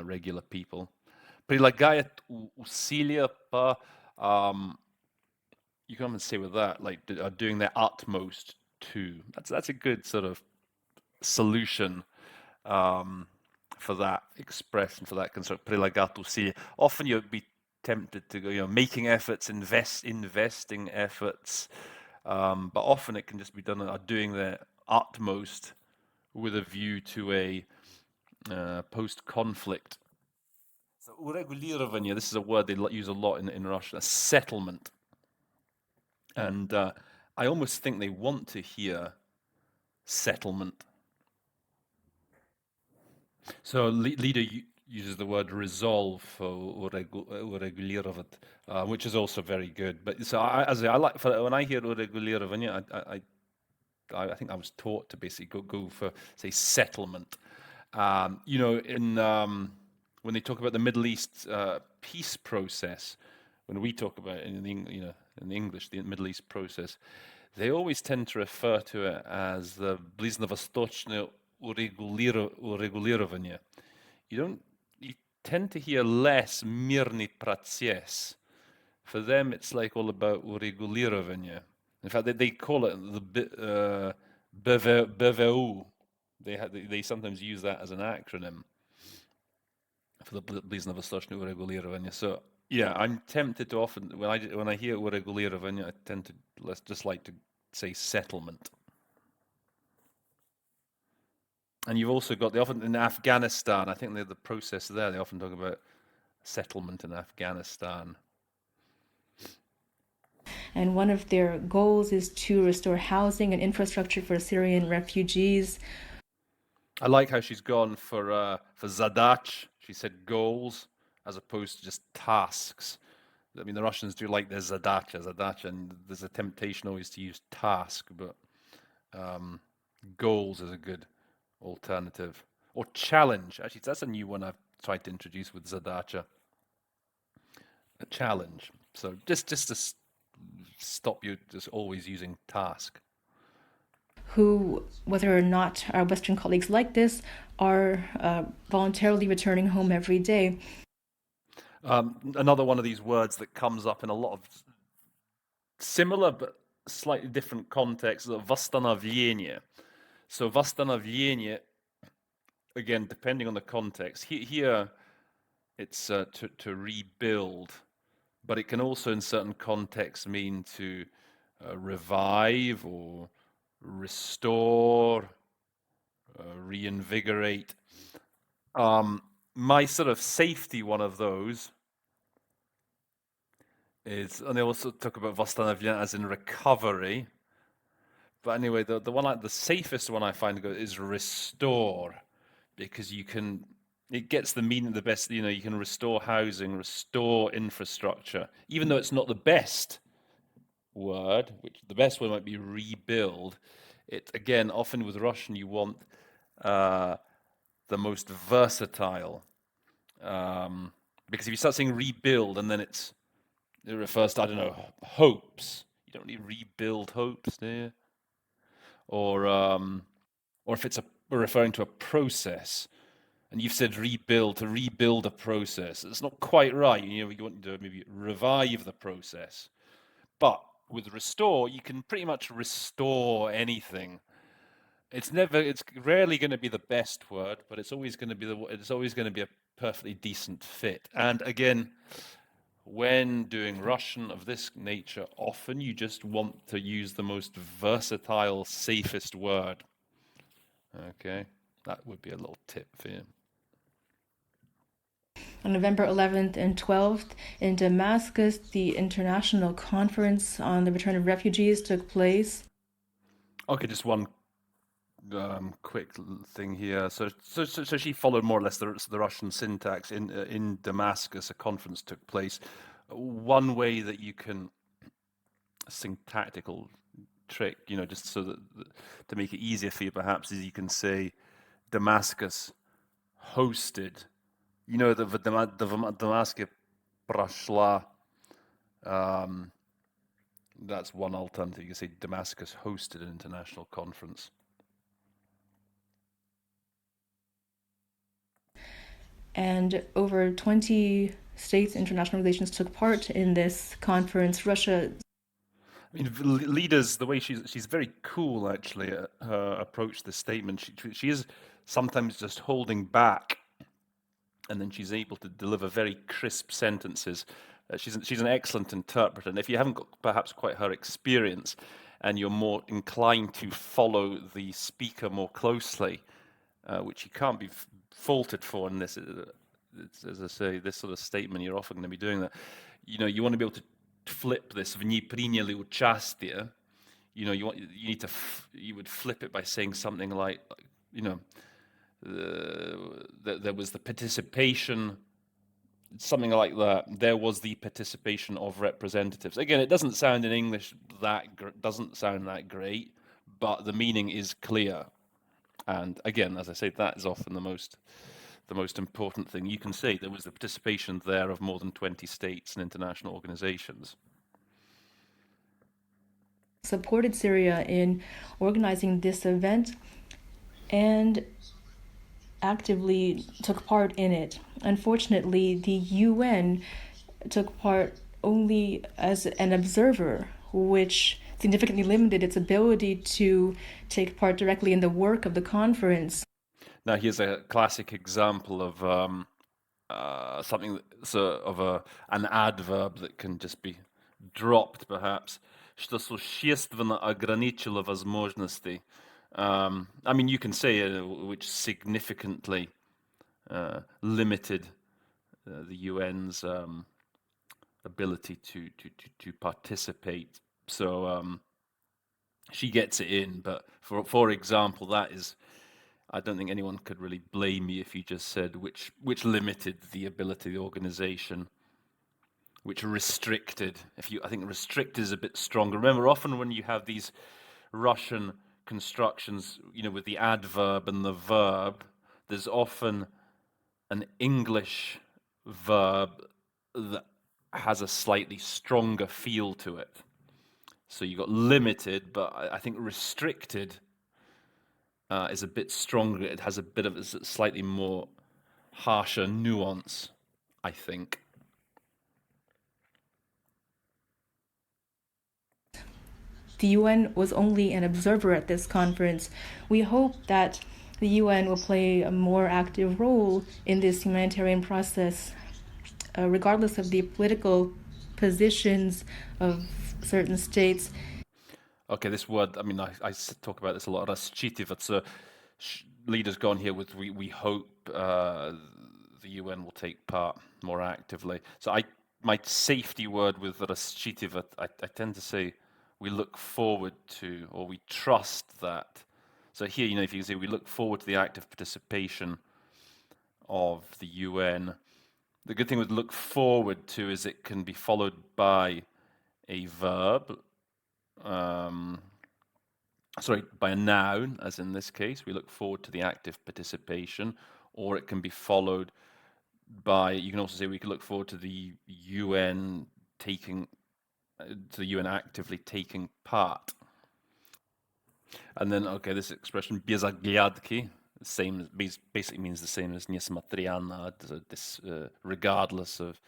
regular people. Прилагает усилия по, you can even say with that, like, are doing their utmost to. That's a good sort of solution for that expression, for that concept. Прилагать усилия. Often you'd be tempted to go, making efforts, investing efforts, but often it can just be done, doing their utmost with a view to a post-conflict. So урегулирование, this is a word they use a lot in Russian, a settlement. And I almost think they want to hear settlement. So leader uses the word resolve for урегулировать, which is also very good. But so I like, when I hear урегулирование, I think I was taught to basically go for, say, settlement. When they talk about the Middle East peace process, when we talk about it in English, the Middle East process, they always tend to refer to it as the ближневосточное урегулирование. You tend to hear less мирный процесс. For them, it's like all about урегулирование. In fact, they call it the BVU, They sometimes use that as an acronym for the bliznovostochne uregulирование. So yeah, I'm tempted to often when I hear uregulирование, I tend to just like to say settlement. And you've also got often in Afghanistan. I think the process there. They often talk about settlement in Afghanistan. And one of their goals is to restore housing and infrastructure for Syrian refugees. I like how she's gone for zadach. She said goals as opposed to just tasks. I mean, the Russians do like their zadach, and there's a temptation always to use task, but goals is a good alternative. Or challenge. Actually, that's a new one I've tried to introduce with zadacha. A challenge. So just to stop you just always using task. Who, whether or not our Western colleagues like this, are voluntarily returning home every day. Another one of these words that comes up in a lot of similar but slightly different contexts is восстановление. So восстановление, again, depending on the context, here it's to rebuild, but it can also in certain contexts mean to revive or restore, reinvigorate. My sort of safety one of those is, and they also talk about восстановление as in recovery. But anyway, the safest one I find is restore, because it gets the meaning the best. You can restore housing, restore infrastructure, even though it's not the best word. Which the best word might be rebuild. It again, often with Russian, you want the most versatile, because if you start saying rebuild and then it refers to, I don't know, hopes. You don't really rebuild hopes, do you? Or if it's referring to a process, and you've said rebuild, to rebuild a process. It's not quite right. You want to maybe revive the process. But with restore, you can pretty much restore anything. It's rarely going to be the best word, but it's always going to be a perfectly decent fit. And again, when doing Russian of this nature, often you just want to use the most versatile, safest word. Okay, that would be a little tip for you. On November 11th and 12th in Damascus, the International Conference on the Return of Refugees took place. Okay, just one quick thing here. So she followed more or less the Russian syntax. In Damascus, a conference took place. One way that you can syntactical trick, just so that to make it easier for you, perhaps, is you can say Damascus hosted. The Damascus прошла. That's one alternative. You can say Damascus hosted an international conference. And over 20 states, international relations took part in this conference. Russia. I mean, leaders, the way she's very cool, actually, at her approach to this statement. She is sometimes just holding back, and then she's able to deliver very crisp sentences. She's an excellent interpreter, and if you haven't got perhaps quite her experience, and you're more inclined to follow the speaker more closely, which you can't be faulted for in this, as I say, this sort of statement, you're often going to be doing that. You want to be able to flip this. В ней приняли участие. You would flip it by saying something like, there was the participation, something like that. There was the participation of representatives. Again, it doesn't sound in English doesn't sound that great, but the meaning is clear. And again, as I say, that is often the most important thing. You can say there was the participation there of more than 20 states and international organizations. Supported Syria in organizing this event and actively took part in it. Unfortunately, the UN took part only as an observer, which significantly limited its ability to take part directly in the work of the conference. Now, here's a classic example of something an adverb that can just be dropped, perhaps. Что существенно ограничило возможности. I mean, you can say which significantly limited the UN's ability to participate. So she gets it in, but for example, that is, I don't think anyone could really blame me if you just said which limited the ability of the organization, which restricted. I think restricted is a bit stronger. Remember, often when you have these Russian constructions, with the adverb and the verb, there's often an English verb that has a slightly stronger feel to it. So you got limited, but I think restricted is a bit stronger. It has a bit of a slightly more harsher nuance, I think. The UN was only an observer at this conference. We hope that the UN will play a more active role in this humanitarian process, regardless of the political positions of certain states. Okay, this word, I mean, I talk about this a lot. Расчитывать. So leaders gone here with we hope the UN will take part more actively. So my safety word with расчитывать, I tend to say we look forward to, or we trust that. So here, if you say we look forward to the active participation of the UN, the good thing with look forward to is it can be followed by a verb, by a noun, as in this case, we look forward to the active participation, or it can be followed by, you can also say we could look forward to the UN actively taking part. And then, okay, this expression, без оглядки, basically means the same as несмотря на, this regardless of,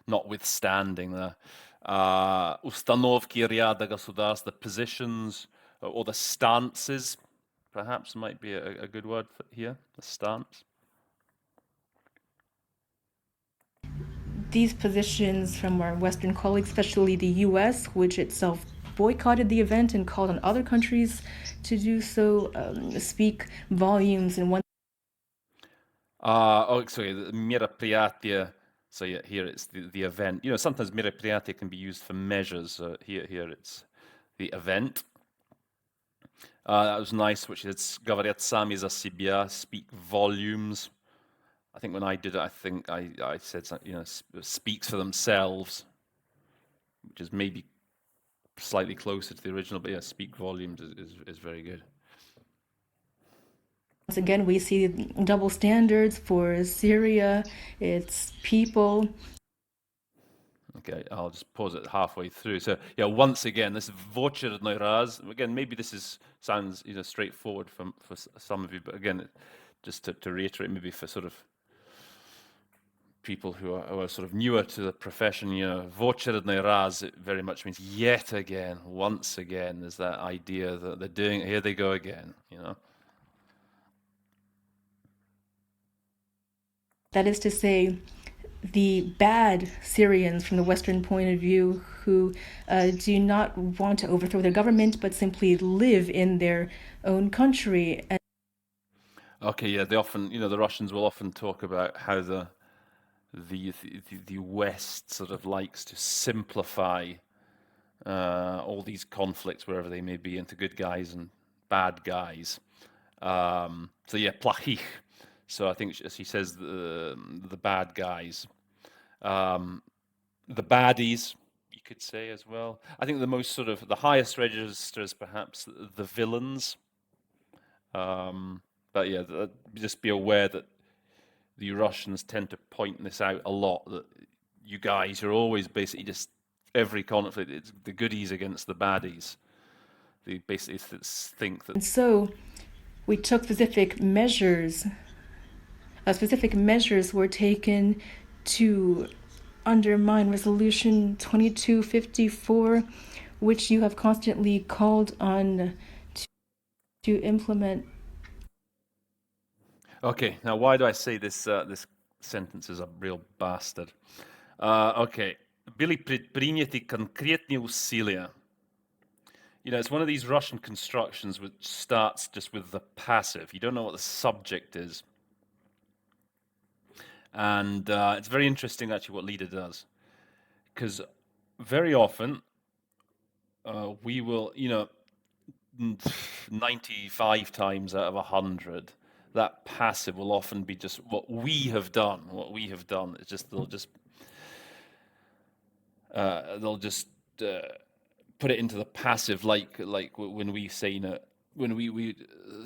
notwithstanding the установки ряда государств, the positions or the stances, perhaps might be a good word here, the stance. These positions from our Western colleagues, especially the US, which itself boycotted the event and called on other countries to do so, speak volumes in one. Sorry, мероприятие. So yeah, here it's the event. Sometimes мероприятие can be used for measures. Here it's the event. That was nice, which is говорят сами за себя, speak volumes. I think when I did it, I think I said something, speaks for themselves, which is maybe slightly closer to the original, but yeah, speak volumes is very good. Once again, we see double standards for Syria, its people. Okay, I'll just pause it halfway through. So yeah, once again, this очередной раз. Again, maybe this sounds straightforward for some of you, but again, just to reiterate, maybe for sort of people who are sort of newer to the profession, в очередной раз, it very much means yet again, once again. There's that idea that they're doing it, here they go again, That is to say, the bad Syrians from the Western point of view who do not want to overthrow their government but simply live in their own country. Okay, yeah, they often, the Russians will often talk about how the West sort of likes to simplify all these conflicts wherever they may be into good guys and bad guys. So yeah, плохих. So I think she says the bad guys, the baddies, you could say as well. I think the highest register is perhaps the villains. But yeah, just be aware that the Russians tend to point this out a lot, that you guys are always basically just, every conflict, it's the goodies against the baddies. They basically think that. And so we took specific measures. Specific measures were taken to undermine Resolution 2254, which you have constantly called on to implement. Okay, now why do I say this this sentence is a real bastard? Okay, были предприняты конкретные усилия. You know, it's one of these Russian constructions which starts just with the passive. You don't know what the subject is. And it's very interesting, actually, what leader does. Because very often we will, 95 times out of 100, that passive will often be just what we have done. What we have done. It's just they'll just put it into the passive, like when we say, when we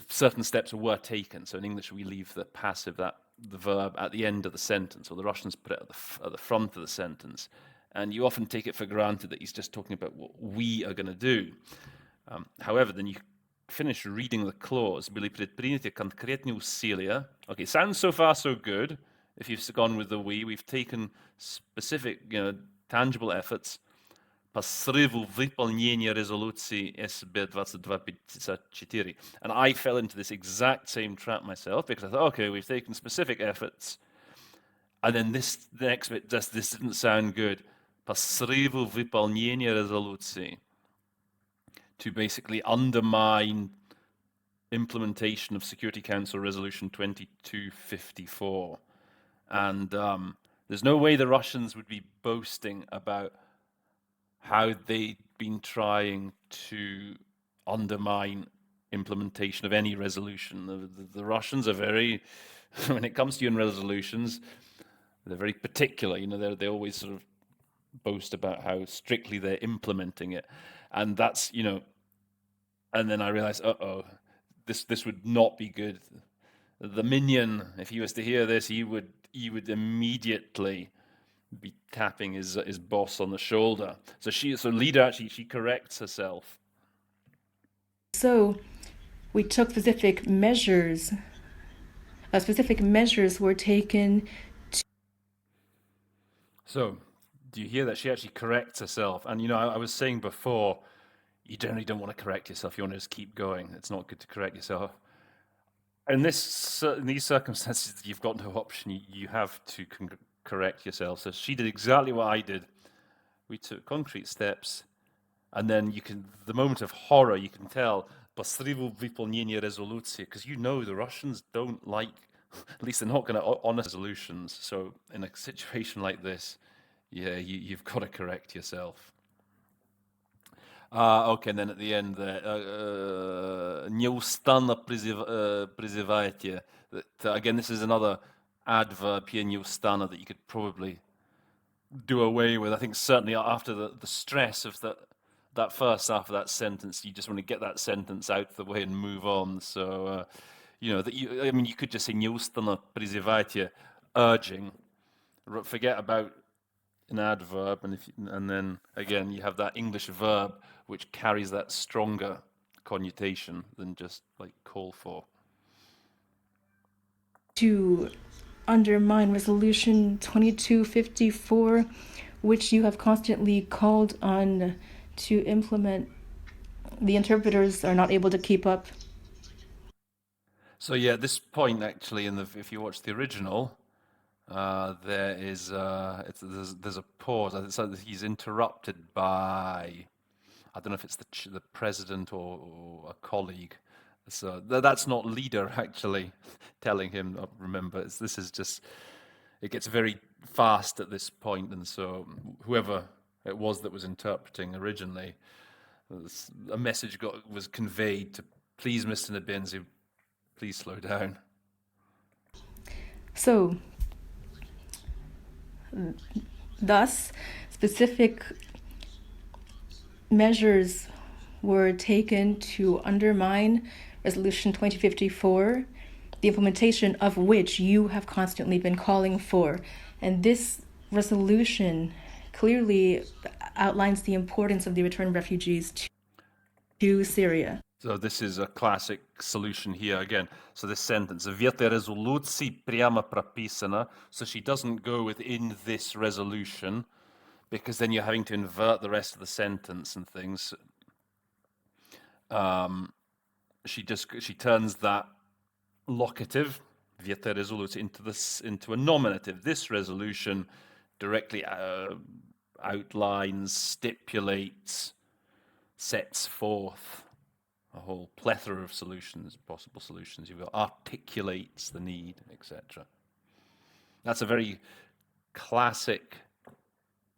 certain steps were taken. So in English, we leave the passive, the verb, at the end of the sentence, or the Russians put it at the front of the sentence. And you often take it for granted that he's just talking about what we are going to do. However, then you finish reading the clause. Были предприняты конкретные усилия. Okay, sounds so far so good. If you've gone with the we, we've taken specific, tangible efforts по срыву выполнения резолюции СБ 2254. And I fell into this exact same trap myself because I thought, okay, we've taken specific efforts. And then the next bit, this didn't sound good. По срыву выполнения резолюции. To basically undermine implementation of Security Council Resolution 2254. And there's no way the Russians would be boasting about how they'd been trying to undermine implementation of any resolution. The Russians are very, when it comes to UN resolutions, they're very particular. They always sort of boast about how strictly they're implementing it. And that's, and then I realized, this would not be good. The minion, if he was to hear this, he would immediately be tapping his boss on the shoulder. So leader actually, she corrects herself. So we took specific measures. Specific measures were taken. So do you hear that? She actually corrects herself. And I was saying before, you generally don't want to correct yourself. You want to just keep going. It's not good to correct yourself. In these circumstances, you've got no option. You have to correct yourself. So she did exactly what I did. We took concrete steps, and then the moment of horror, you can tell, посриву выполнения резолюции, because the Russians don't like, at least they're not going to honor resolutions. So in a situation like this, you've got to correct yourself. Okay, and then at the end there, неустанно призывайте. Again, this is another adverb here, неустанно, that you could probably do away with. I think certainly after the stress of that first half of that sentence, you just want to get that sentence out of the way and move on. So, you could just say неустанно призывайте, urging. Forget about an adverb, and then again you have that English verb which carries that stronger connotation than just like call for. To undermine Resolution 2254, which you have constantly called on to implement. The interpreters are not able to keep up. So this point actually, if you watch the original, there is there's a pause. It's like he's interrupted by, I don't know if it's the president or a colleague. So that's not leader actually telling him. Remember, this is just, it gets very fast at this point, and so whoever it was that was interpreting originally, a message was conveyed to, please, Mr. Nabinzi, please slow down. So, thus, specific measures were taken to undermine Resolution 2054, the implementation of which you have constantly been calling for. And this resolution clearly outlines the importance of the return of refugees to Syria. So this is a classic solution here again. So this sentence, в этой резолюции прямо прописано, so she doesn't go within this resolution, because then you're having to invert the rest of the sentence and things. She turns that locative vieta resoluta into a nominative. This resolution directly outlines, stipulates, sets forth a whole plethora of solutions, possible solutions. You've got articulates the need, etc. That's a very classic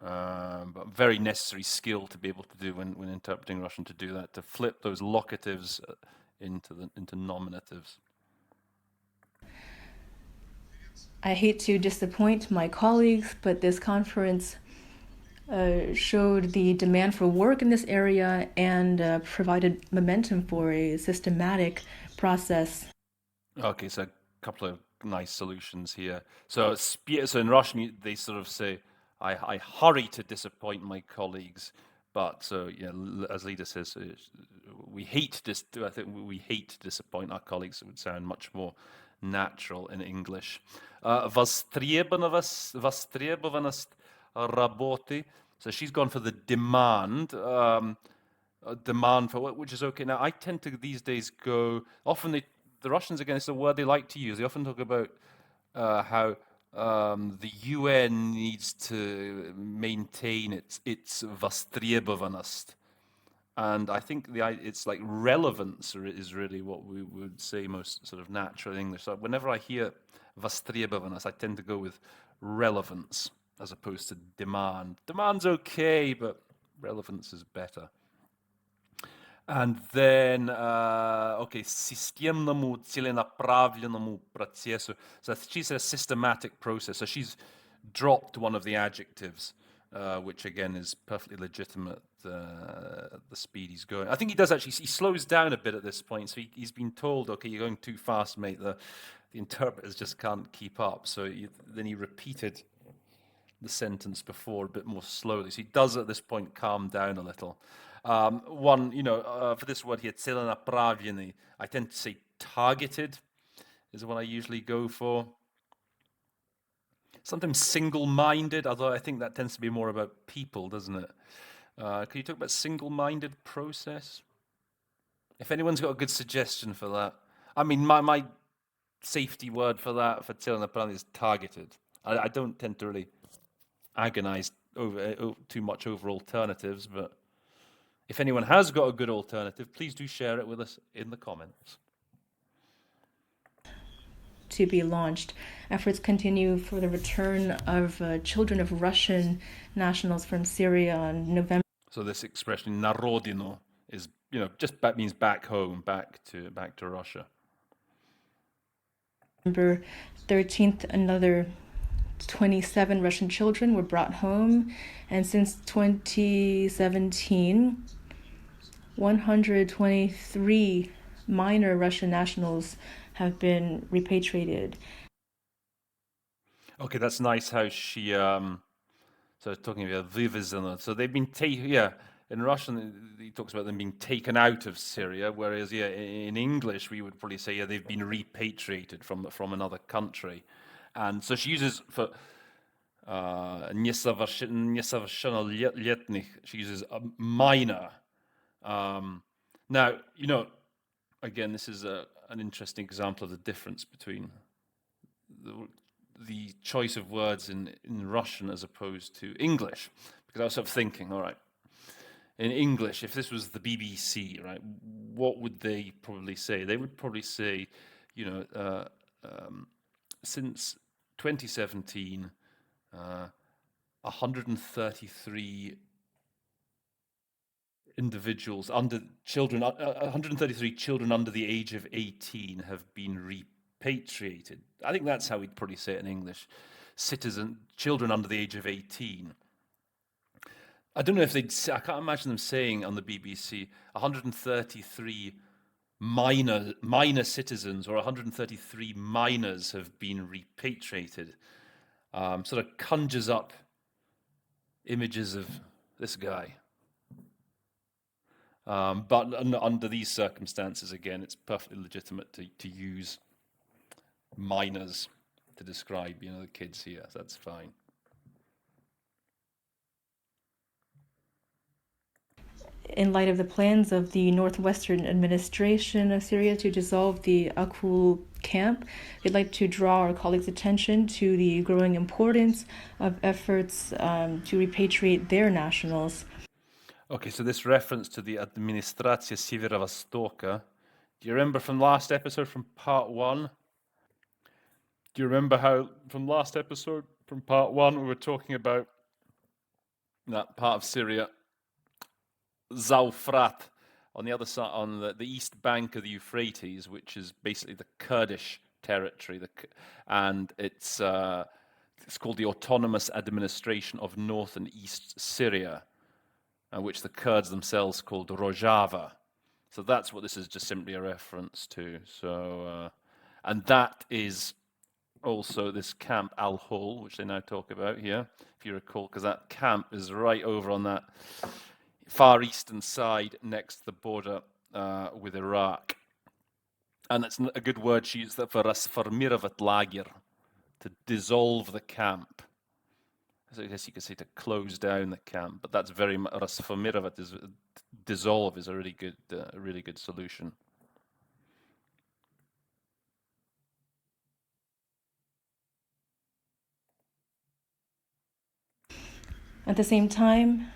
but very necessary skill to be able to do when interpreting Russian, to do that, to flip those locatives into nominatives. I hate to disappoint my colleagues, but this conference showed the demand for work in this area and provided momentum for a systematic process. Okay, so a couple of nice solutions here. So in Russian, they sort of say, I hurry to disappoint my colleagues, but so yeah, as Lida says, we hate I think we hate to disappoint our colleagues. It would sound much more natural in English. Востребованность работы. So she's gone for the demand. Demand for work, which is okay. Now, I tend to these days go, often the Russians, again, it's a word they like to use. They often talk about how the UN needs to maintain its востребованность. And I think it's like relevance is really what we would say most sort of natural in English. So whenever I hear востребованность, I tend to go with relevance as opposed to demand. Demand's okay, but relevance is better. And then, okay, системному, целенаправленному процессу. So she says systematic process. So she's dropped one of the adjectives, which again is perfectly legitimate, the speed he's going. I think he does actually, he slows down a bit at this point. So he's been told, okay, you're going too fast, mate. The interpreters just can't keep up. So then he repeated the sentence before a bit more slowly. So he does at this point calm down a little. For this word here, целенаправленный, I tend to say targeted is what I usually go for. Sometimes single-minded, although I think that tends to be more about people, doesn't it? Can you talk about single-minded process? If anyone's got a good suggestion for that. I mean, my safety word for that, for целенаправленный, is targeted. I don't tend to really agonize too much over alternatives, but if anyone has got a good alternative, please do share it with us in the comments. To be launched. Efforts continue for the return of children of Russian nationals from Syria on November. So this expression "na rodinu" is, just means back home, back to Russia. November 13th, another 27 Russian children were brought home, and since 2017, 123 minor Russian nationals have been repatriated. Okay, that's nice how she, so talking about vivizana. So they've been in Russian, he talks about them being taken out of Syria, whereas, in English, we would probably say, they've been repatriated from another country. And so she uses for несовершеннолетних, she uses a minor. Now, again, this is an interesting example of the difference between the choice of words in Russian as opposed to English. Because I was sort of thinking, all right, in English, if this was the BBC, right, what would they probably say? They would probably say, since 2017, 133 individuals 133 children under the age of 18 have been repatriated. I think that's how we'd probably say it in English. Children under the age of 18. I don't know if I can't imagine them saying on the BBC 133 minor citizens or 133 minors have been repatriated. Sort of conjures up images of this guy. But under these circumstances, again, it's perfectly legitimate to use minors to describe, the kids here. So that's fine. in light of the plans of the Northwestern administration of Syria to dissolve the Akul camp, we'd like to draw our colleagues' attention to the growing importance of efforts to repatriate their nationals. Okay, so this reference to the Administratia Severovostoka, do you remember from last episode, from part 1? Do you remember how from last episode, from part 1, we were talking about that part of Syria, Zaufrat, on the other side, on the east bank of the Euphrates, which is basically the Kurdish territory, and it's called the Autonomous Administration of North and East Syria, which the Kurds themselves called Rojava. So that's what this is just simply a reference to. So, and that is also this camp Al-Hol, which they now talk about here, if you recall, because that camp is right over on that far eastern side next to the border with Iraq. And that's a good word she used for rasformировать лагерь, to dissolve the camp. So I guess you could say to close down the camp, but that's very rasformировать is dissolve is a really good solution. At the same time,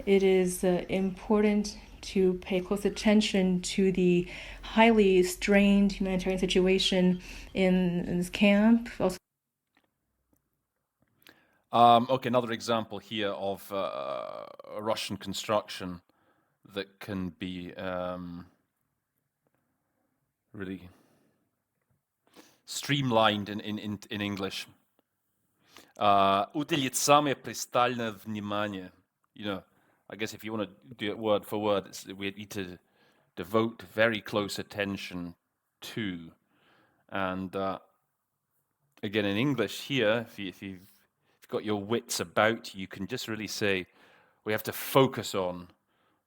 it is important to pay close attention to the highly strained humanitarian situation in this camp. Also, okay, another example here of Russian construction that can be really streamlined in English. Уделить самое пристальное внимание. You know, I guess if you want to do it word for word, we need to devote very close attention to. And again, in English here, if you've got your wits about you, you can just really say, we have to focus on,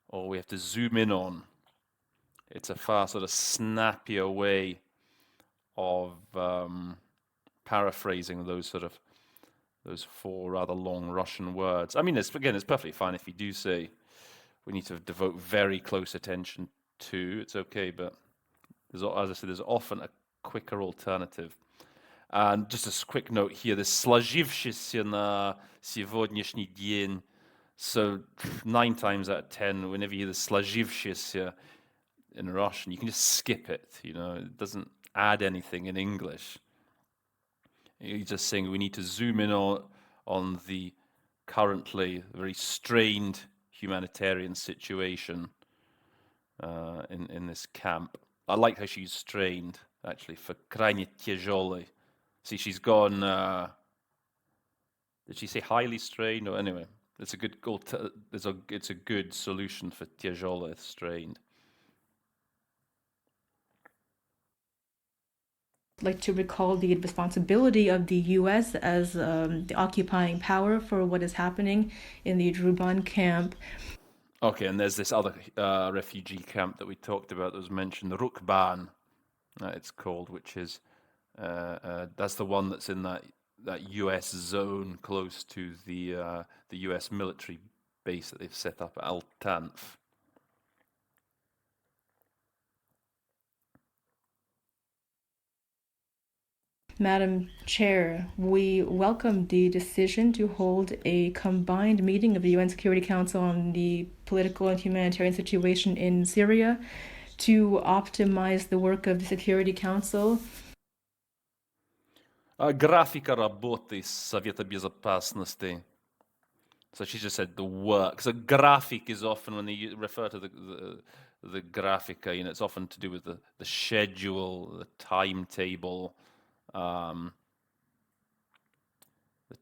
or we have to zoom in on. It's a far sort of snappier way of paraphrasing those 4 rather long Russian words. I mean, it's perfectly fine if you do say we need to devote very close attention to. It's okay, but as I said, there's often a quicker alternative. And just a quick note here, this сложившийся на сегодняшний день. So 9 times out of 10, whenever you hear the сложившийся in Russian, you can just skip it. You know, it doesn't add anything in English. You're just saying we need to zoom in on the currently very strained humanitarian situation in this camp. I like how she's strained, actually, for крайне тяжелый. See, she's gone. Did she say highly strained? Or anyway, it's a good. It's a good solution for тяжелый, strained. I'd like to recall the responsibility of the U.S. as the occupying power for what is happening in the Druban camp. Okay, and there's this other refugee camp that we talked about that was mentioned, the Rukban, it's called, which is that's the one that's in that U.S. zone close to the U.S. military base that they've set up at Al-Tanf. Madam Chair, we welcome the decision to hold a combined meeting of the UN Security Council on the political and humanitarian situation in Syria to optimize the work of the Security Council. Графика работы Совета Безопасности. So she just said the work. So graphic is often, when they refer to the graphica, you know, it's often to do with the schedule, the timetable, the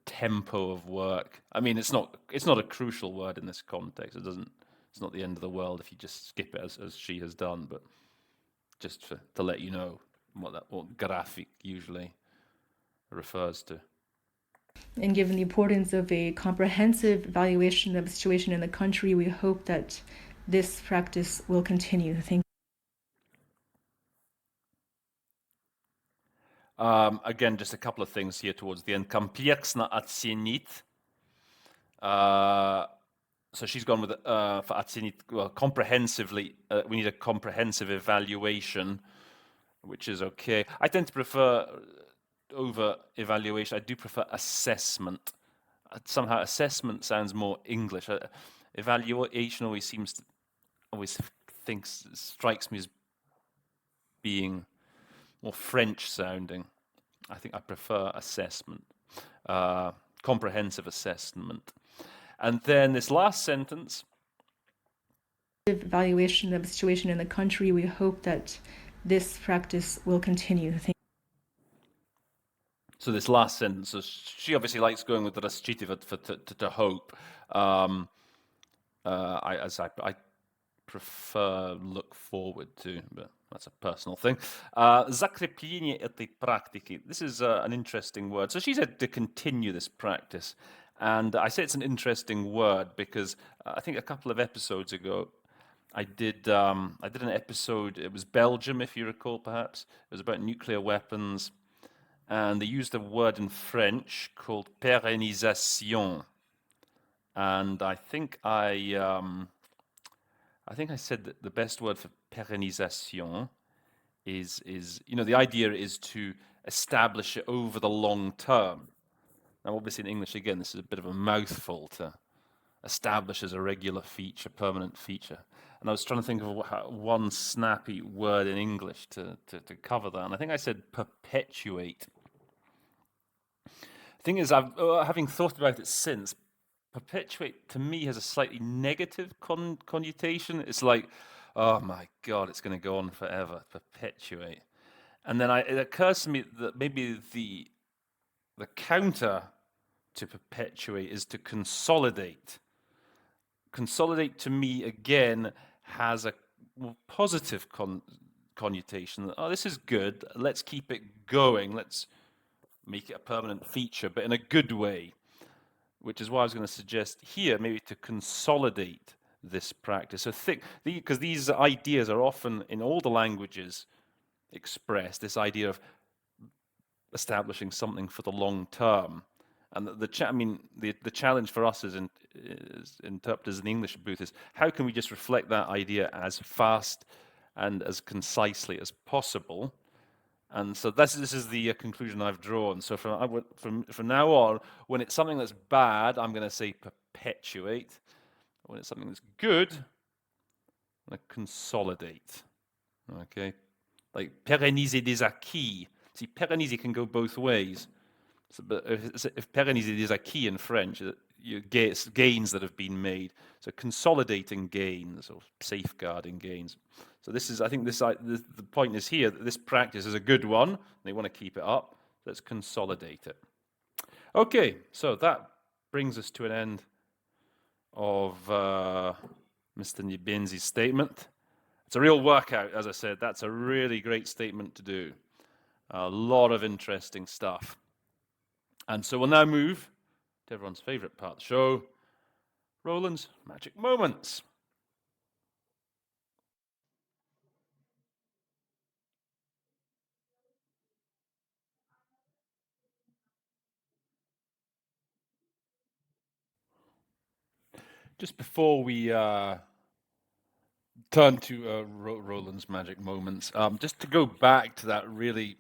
tempo of work. I mean, it's not a crucial word in this context. It's not the end of the world if you just skip it as she has done, but just to let you know what graphic usually refers to. And given the importance of a comprehensive evaluation of the situation in the country, we hope that this practice will continue. Thank you. Again, just a couple of things here towards the end. Комплексно оценить. So she's gone with for Atsinit, well, comprehensively. We need a comprehensive evaluation, which is okay. I tend to prefer over evaluation. I do prefer assessment. Somehow assessment sounds more English. Evaluation always strikes me as being more French sounding. I think I prefer assessment, comprehensive assessment. And then this last sentence. Evaluation of the situation in the country. We hope that this practice will continue. So this last sentence, so she obviously likes going with the recitive to hope. I prefer look forward to, but that's a personal thing. Закрепление этой практики. This is an interesting word. So she said to continue this practice. And I say it's an interesting word because I think a couple of episodes ago, I did an episode, it was Belgium, if you recall, perhaps. It was about nuclear weapons. And they used a word in French called pérennisation. And I think I said that the best word for pérennisation is the idea is to establish it over the long term. Now, obviously, in English, again, this is a bit of a mouthful to establish as a regular feature, permanent feature. And I was trying to think of one snappy word in English to cover that. And I think I said perpetuate. The thing is, having thought about it since, perpetuate to me has a slightly negative connotation. It's like, oh my God, it's going to go on forever. Perpetuate. And then it occurs to me that maybe the counter to perpetuate is to consolidate. Consolidate to me, again, has a more positive connotation. Oh, this is good. Let's keep it going. Let's make it a permanent feature, but in a good way, which is why I was going to suggest here, maybe to consolidate this practice. So because these ideas are often in all the languages expressed, this idea of establishing something for the long term. And the challenge for us as interpreters in the English booth is how can we just reflect that idea as fast and as concisely as possible. And so this is the conclusion I've drawn. So from now on, when it's something that's bad, I'm going to say perpetuate. When it's something that's good, I'm going to consolidate. Okay, like pérenniser des acquis. See, pérenniser can go both ways. So, but if pérenniser des acquis in French, you get gains that have been made. So consolidating gains or safeguarding gains. So I think the point is here that this practice is a good one. They want to keep it up. Let's consolidate it. Okay, so that brings us to an end of Mr. Nyebenzi's statement. It's a real workout, as I said. That's a really great statement to do. A lot of interesting stuff. And so we'll now move to everyone's favorite part of the show, Roland's Magic Moments. Just before we turn to Roland's Magic Moments, just to go back to that really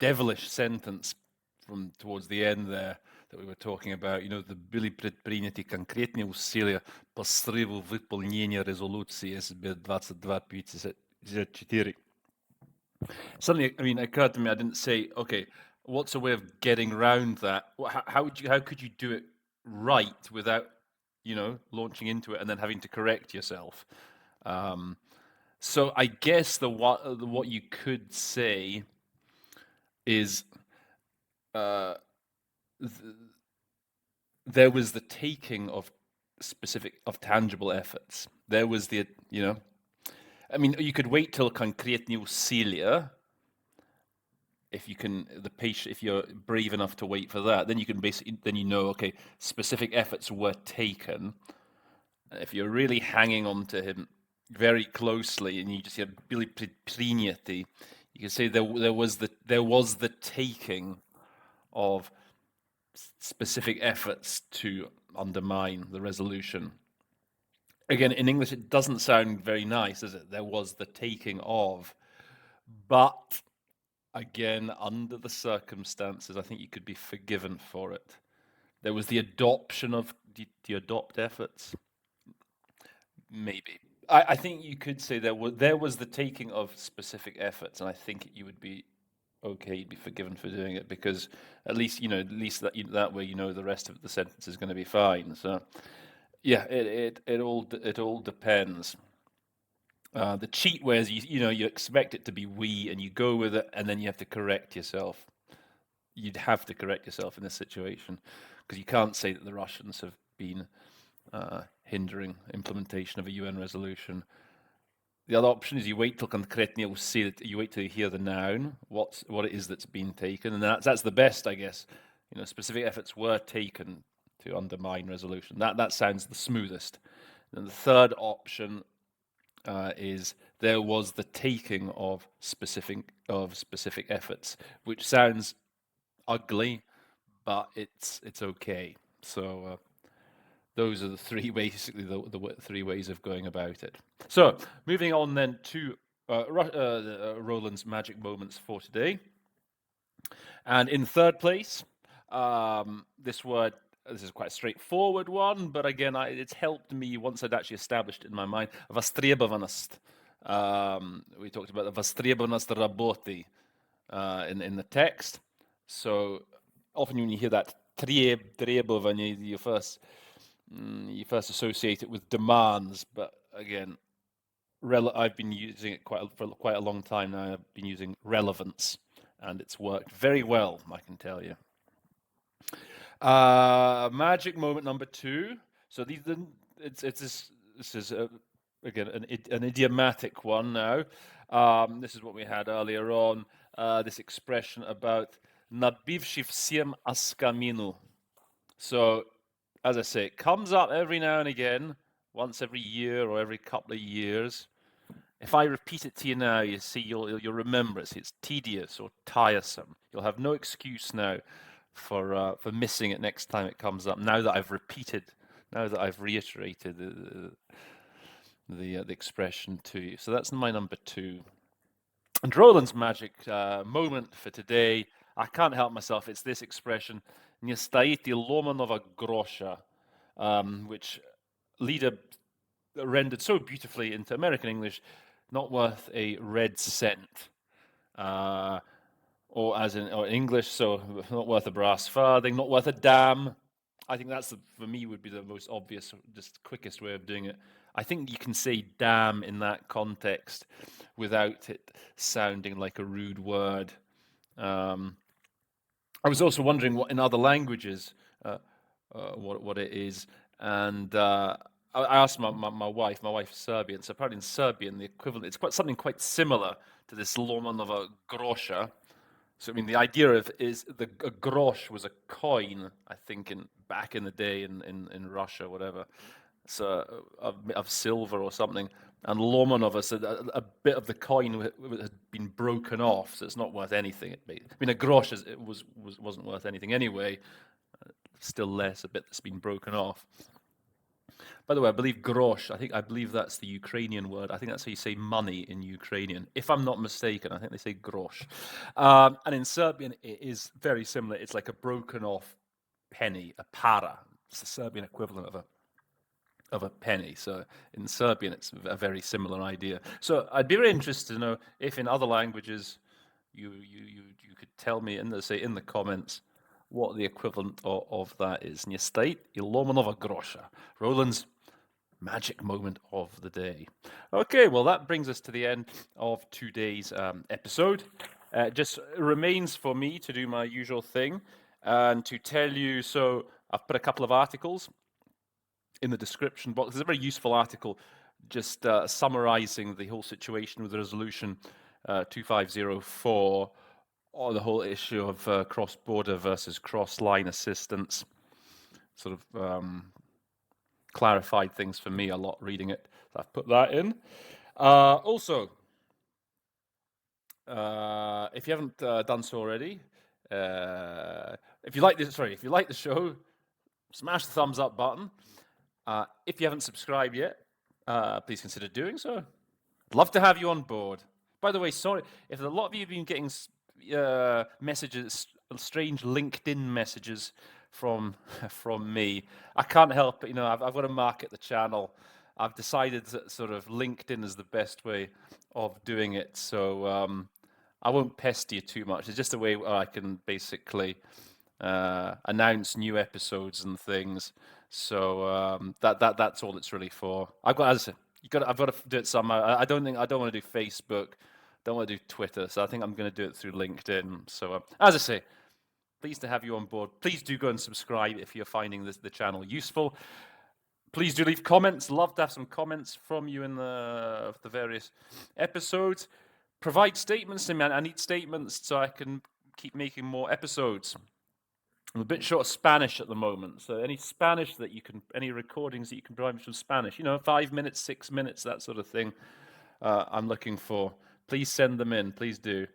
devilish sentence from towards the end there that we were talking about, the были предприняты конкретные усилия по срыву выполнения резолюции СБ 2254. Suddenly, it occurred to me, I didn't say, okay, what's a way of getting around that? How could you do it right without, launching into it and then having to correct yourself? So I guess what you could say is there was the taking of tangible efforts. There was the, you could wait till concretnie усилия. If you're brave enough to wait for that, then you can okay, specific efforts were taken. If you're really hanging on to him very closely and you just hear были предприняты, you can say there was the taking of specific efforts to undermine the resolution. Again, in English, it doesn't sound very nice, does it? There was the taking of. But again, under the circumstances, I think you could be forgiven for it. There was the adoption of, do you adopt efforts? Maybe. I think you could say there was the taking of specific efforts, and I think you would be okay, you'd be forgiven for doing it, because at least that way the rest of the sentence is going to be fine. So yeah, it all depends. The cheat ways, you expect it to be we, and you go with it, and then you have to correct yourself. You'd have to correct yourself in this situation, because you can't say that the Russians have been hindering implementation of a UN resolution. The other option is you wait till concretnie will say that you wait till you hear the noun, what it is that's been taken, and that's the best, I guess. Specific efforts were taken to undermine resolution. That sounds the smoothest. And the third option is there was the taking of specific efforts, which sounds ugly, but it's okay. So those are the three, basically the three ways of going about it. So moving on then to Roland's magic moments for today. And in third place, this word, this is quite a straightforward one, but again, it's helped me once I'd actually established it in my mind. Востребованность. We talked about the востребованность работы in the text. So often when you hear that требование, you first associate it with demands, but again, I've been using it for quite a long time now. I've been using relevance, and it's worked very well, I can tell you. Magic moment number 2. So this is again an idiomatic one now. This is what we had earlier on. This expression about nabivši всем askaminu. So, as I say, it comes up every now and again, once every year or every couple of years. If I repeat it to you now, you see, you'll remember it. It's tedious or tiresome. You'll have no excuse now for missing it next time it comes up. Now that I've reiterated the expression to you. So that's my number 2. And Roland's magic moment for today, I can't help myself. It's this expression, "Не стоит и ломаного гроша," which Lida rendered so beautifully into American English, "not worth a red cent," or in English, so not worth a brass farthing, not worth a damn. I think that's for me would be the most obvious, just quickest way of doing it. I think you can say damn in that context without it sounding like a rude word. I was also wondering what in other languages what it is, and I asked my wife. My wife's Serbian, so apparently in Serbian the equivalent it's something quite similar to this lomanova grosha. So I mean the idea of is a grosh was a coin, I think back in the day in Russia, whatever. So of silver or something, and Lomanova said a bit of the coin had been broken off, so it's not worth anything. I mean, a grosh wasn't worth anything anyway. Still less a bit that's been broken off. By the way, I believe grosh. I believe that's the Ukrainian word. I think that's how you say money in Ukrainian, if I'm not mistaken. I think they say grosh, and in Serbian it is very similar. It's like a broken off penny, a para. It's the Serbian equivalent of a penny. So in Serbian, it's a very similar idea. So I'd be very interested to know if in other languages you could tell me in the comments what the equivalent of that is. Nie стоит и ломаного гроша. Roland's magic moment of the day. Okay, well that brings us to the end of today's episode. Just remains for me to do my usual thing and to tell you. So I've put a couple of articles in the description box. It's a very useful article just summarizing the whole situation with the resolution 2504, or the whole issue of cross-border versus cross-line assistance. Sort of clarified things for me a lot reading it. So I've put that in. Also, if you haven't done so already, if you like the show, smash the thumbs up button. If you haven't subscribed yet, please consider doing so. I'd love to have you on board. By the way, sorry if a lot of you have been getting messages, strange LinkedIn messages from me. I can't help it. I've got to market the channel. I've decided that sort of LinkedIn is the best way of doing it. So I won't pester you too much. It's just a way where I can basically announce new episodes and things. So that's all it's really for. I've got to do it somehow. I don't want to do Facebook. Don't want to do Twitter. So I think I'm going to do it through LinkedIn. So as I say, pleased to have you on board. Please do go and subscribe if you're finding the channel useful. Please do leave comments. Love to have some comments from you in the various episodes. Provide statements to me. I need statements so I can keep making more episodes. I'm a bit short of Spanish at the moment, so any Spanish any recordings that you can provide me from Spanish, 5 minutes, 6 minutes, that sort of thing, I'm looking for. Please send them in, please do.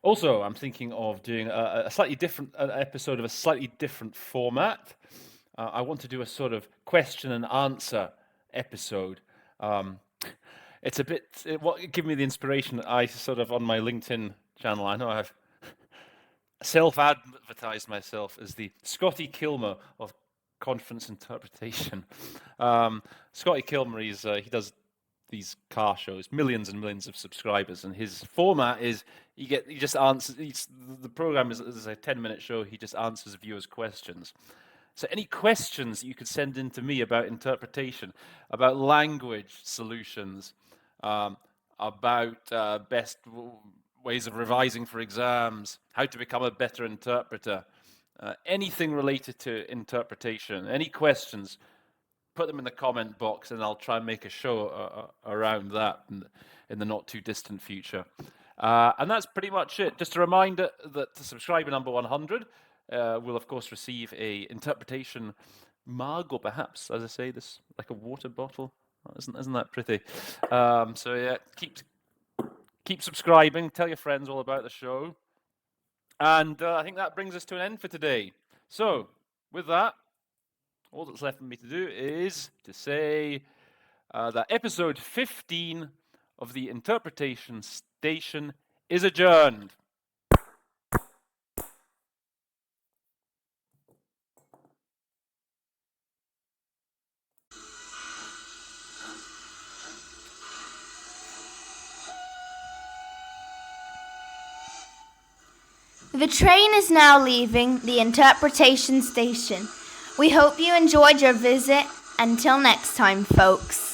Also, I'm thinking of doing a slightly different episode of a slightly different format. I want to do a sort of question and answer episode. It's a bit, what gave me the inspiration, I sort of on my LinkedIn channel, I know I've self-advertised myself as the Scotty Kilmer of conference interpretation. Scotty Kilmer, he does these car shows, millions and millions of subscribers, and his format is he just answers. The program is a 10-minute show. He just answers viewers' questions. So any questions that you could send in to me about interpretation, about language solutions, about best ways of revising for exams, how to become a better interpreter, anything related to interpretation, any questions, put them in the comment box and I'll try and make a show around that in the not too distant future. And that's pretty much it. Just a reminder that subscriber number 100 will of course receive a interpretation mug, or perhaps, as I say, this like a water bottle. Isn't that pretty? So yeah, keep subscribing, tell your friends all about the show. And I think that brings us to an end for today. So with that, all that's left for me to do is to say that episode 15 of the Interpretation Station is adjourned. The train is now leaving the interpretation station. We hope you enjoyed your visit. Until next time, folks.